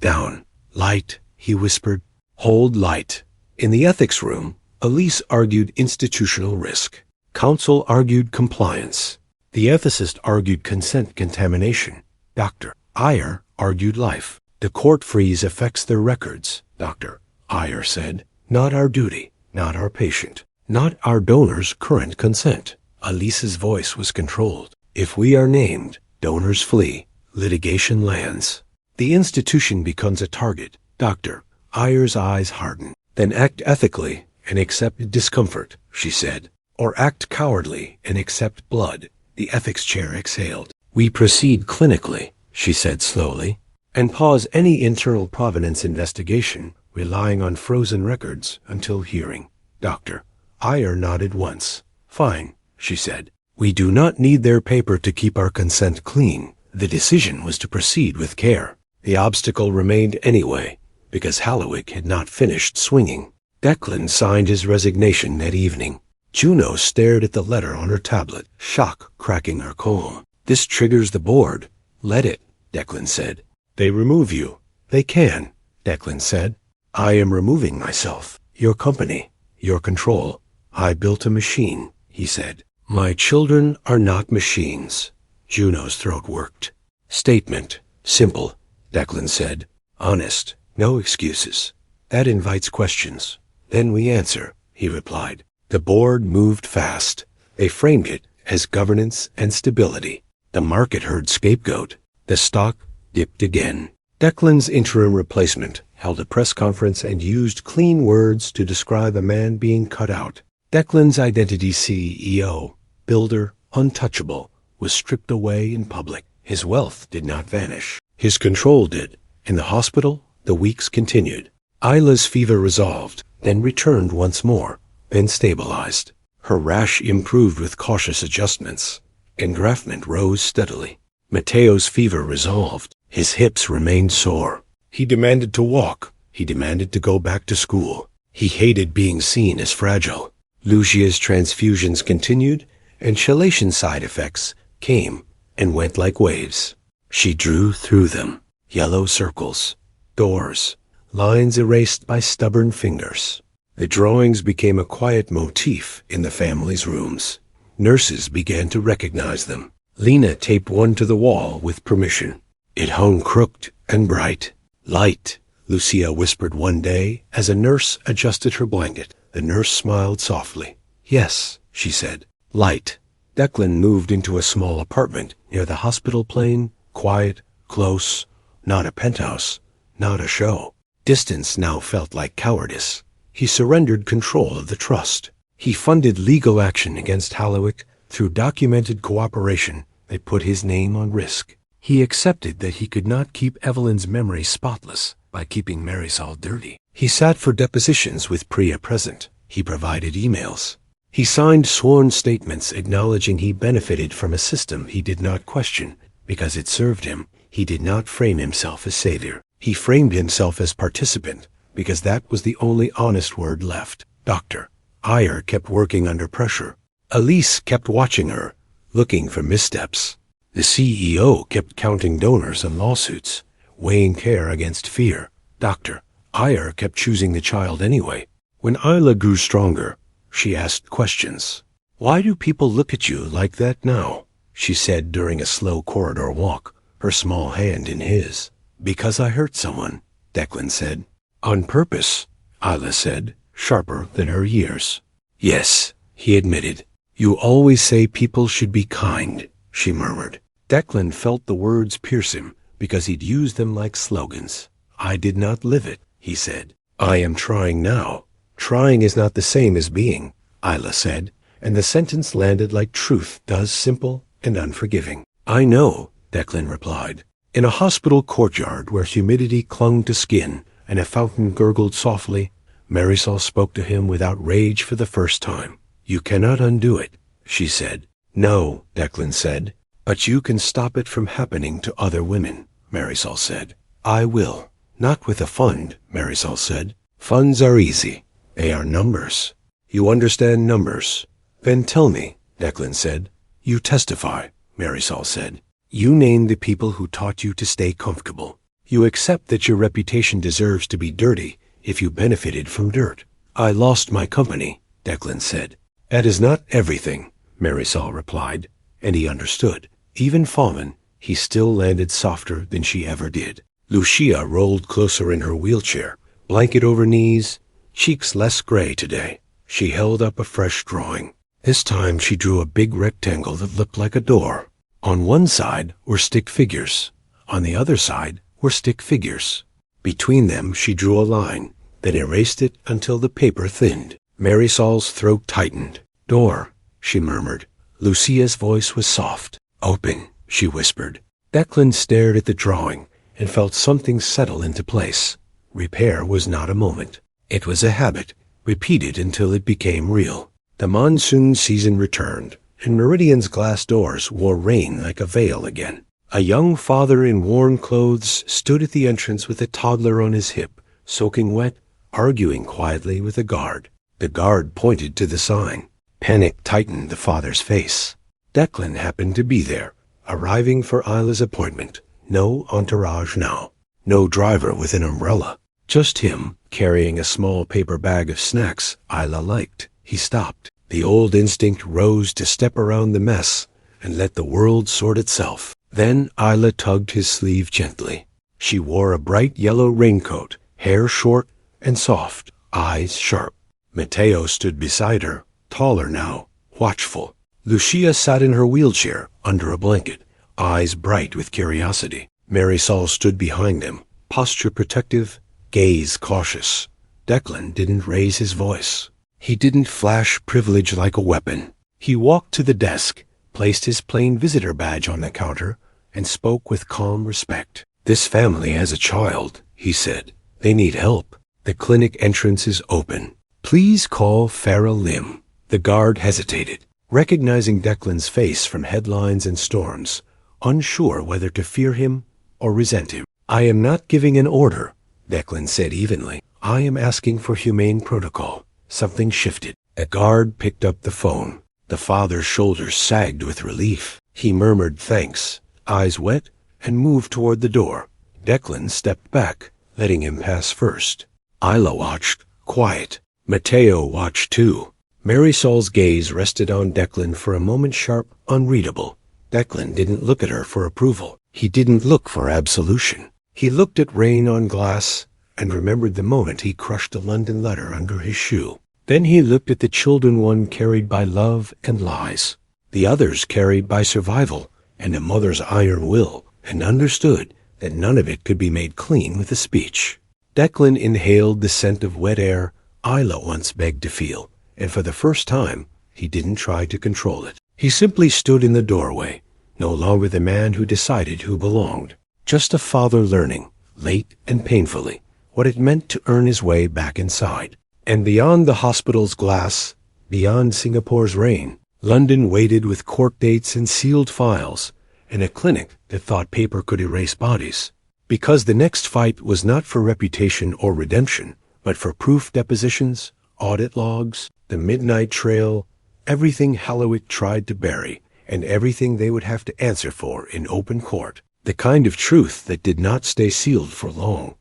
Speaker 1: down. "Light," he whispered. "Hold light." In the ethics room, Elise argued institutional risk. Counsel argued compliance. The ethicist argued consent contamination. Dr. Iyer argued life. The court freeze affects their records, Dr. Iyer said. Not our duty, not our patient, not our donor's current consent. Elise's voice was controlled. If we are named, donors flee, litigation lands. The institution becomes a target. Dr. Iyer's eyes hardened. Then act ethically and accept discomfort, she said. Or act cowardly and accept blood. The ethics chair exhaled. We proceed clinically, she said slowly, and pause any internal provenance investigation, relying on frozen records until hearing. Dr. Iyer nodded once. Fine, she said. We do not need their paper to keep our consent clean. The decision was to proceed with care. The obstacle remained anyway, because Hallowig had not finished swinging. Declan signed his resignation that evening. Juno stared at the letter on her tablet, shock cracking her comb. This triggers the board. Let it, Declan said. They remove you. They can, Declan said. I am removing myself. Your company, your control. I built a machine, he said. My children are not machines. Juno's throat worked. Statement. Simple, Declan said. Honest. No excuses. That invites questions. Then we answer, he replied. The board moved fast. They framed it as governance and stability. The market heard scapegoat. The stock dipped again. Declan's interim replacement held a press conference and used clean words to describe a man being cut out. Declan's identity CEO, builder, untouchable, was stripped away in public. His wealth did not vanish. His control did. In the hospital, the weeks continued. Isla's fever resolved, then returned once more, then stabilized. Her rash improved with cautious adjustments. Engraftment rose steadily. Mateo's fever resolved. His hips remained sore. He demanded to walk. He demanded to go back to school. He hated being seen as fragile. Lucia's transfusions continued, and chelation side effects came and went like waves. She drew through them. Yellow circles, doors, lines erased by stubborn fingers. The drawings became a quiet motif in the family's rooms. Nurses began to recognize them. Lena taped one to the wall with permission. It hung crooked and bright. Light, Lucia whispered one day as a nurse adjusted her blanket. The nurse smiled softly. Yes, she said. Light. Declan moved into a small apartment near the hospital plane, quiet, close, not a penthouse, not a show. Distance now felt like cowardice. He surrendered control of the trust. He funded legal action against Hallowig through documented cooperation that put his name on risk. He accepted that he could not keep Evelyn's memory spotless by keeping Marisol dirty. He sat for depositions with Priya present. He provided emails. He signed sworn statements acknowledging he benefited from a system he did not question because it served him. He did not frame himself as savior. He framed himself as participant because that was the only honest word left. Dr. Iyer kept working under pressure. Elise kept watching her, looking for missteps. The CEO kept counting donors and lawsuits, weighing care against fear. Dr. Iyer kept choosing the child anyway. When Isla grew stronger, she asked questions. Why do people look at you like that now? She said during a slow corridor walk, her small hand in his. Because I hurt someone, Declan said. On purpose, Isla said, sharper than her years. Yes, he admitted. You always say people should be kind, she murmured. Declan felt the words pierce him because he'd used them like slogans. I did not live it, he said. I am trying now. Trying is not the same as being, Isla said, and the sentence landed like truth does, simple and unforgiving. I know, Declan replied. In a hospital courtyard where humidity clung to skin and a fountain gurgled softly, Marisol spoke to him without rage for the first time. "You cannot undo it," she said. "No," Declan said. "But you can stop it from happening to other women," Marisol said. "I will." "Not with a fund," Marisol said. "Funds are easy. They are numbers." "You understand numbers?" "Then tell me," Declan said. "You testify," Marisol said. "You name the people who taught you to stay comfortable. You accept that your reputation deserves to be dirty if you benefited from dirt." "I lost my company," Declan said. "That is not everything," Marisol replied, and he understood. Even fallen, he still landed softer than she ever did. Lucia rolled closer in her wheelchair, blanket over knees, cheeks less gray today. She held up a fresh drawing. This time she drew a big rectangle that looked like a door. On one side were stick figures. On the other side were stick figures. Between them she drew a line, then erased it until the paper thinned. Marisol's throat tightened. "Door," she murmured. Lucia's voice was soft. "Open," she whispered. Declan stared at the drawing and felt something settle into place. Repair was not a moment. It was a habit, repeated until it became real. The monsoon season returned, and Meridian's glass doors wore rain like a veil again. A young father in worn clothes stood at the entrance with a toddler on his hip, soaking wet, arguing quietly with a guard. The guard pointed to the sign. Panic tightened the father's face. Declan happened to be there, arriving for Isla's appointment. No entourage now. No driver with an umbrella. Just him, carrying a small paper bag of snacks Isla liked. He stopped. The old instinct rose to step around the mess and let the world sort itself. Then Isla tugged his sleeve gently. She wore a bright yellow raincoat, hair short and soft, eyes sharp. Matteo stood beside her, taller now, watchful. Lucia sat in her wheelchair, under a blanket, eyes bright with curiosity. Marisol stood behind them, posture protective, gaze cautious. Declan didn't raise his voice. He didn't flash privilege like a weapon. He walked to the desk, placed his plain visitor badge on the counter, and spoke with calm respect. "This family has a child," he said. "They need help. The clinic entrance is open. Please call Farah Lim." The guard hesitated, recognizing Declan's face from headlines and storms, unsure whether to fear him or resent him. "I am not giving an order," Declan said evenly. "I am asking for humane protocol." Something shifted. A guard picked up the phone. The father's shoulders sagged with relief. He murmured thanks, eyes wet, and moved toward the door. Declan stepped back, letting him pass first. Isla watched, quiet. Matteo watched too. Marisol's gaze rested on Declan for a moment, sharp, unreadable. Declan didn't look at her for approval. He didn't look for absolution. He looked at rain on glass and remembered the moment he crushed a London letter under his shoe. Then he looked at the children one carried by love and lies, the others carried by survival and a mother's iron will, and understood that none of it could be made clean with a speech. Declan inhaled the scent of wet air Isla once begged to feel, and for the first time, he didn't try to control it. He simply stood in the doorway, no longer the man who decided who belonged, just a father learning, late and painfully, what it meant to earn his way back inside. And beyond the hospital's glass, beyond Singapore's rain, London waited with court dates and sealed files, and a clinic that thought paper could erase bodies. Because the next fight was not for reputation or redemption, but for proof depositions, audit logs, the midnight trail, everything Hallowig tried to bury, and everything they would have to answer for in open court. The kind of truth that did not stay sealed for long.